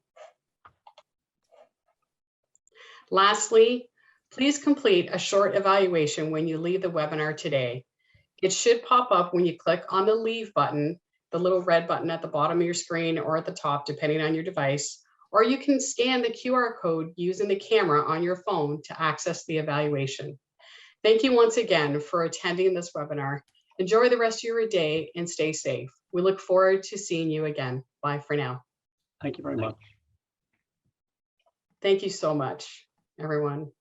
Lastly, please complete a short evaluation when you leave the webinar today. It should pop up when you click on the Leave button, the little red button at the bottom of your screen or at the top, depending on your device, or you can scan the QR code using the camera on your phone to access the evaluation. Thank you once again for attending this webinar. Enjoy the rest of your day and stay safe. We look forward to seeing you again. Bye for now. Thank you very much. Thank you so much, everyone.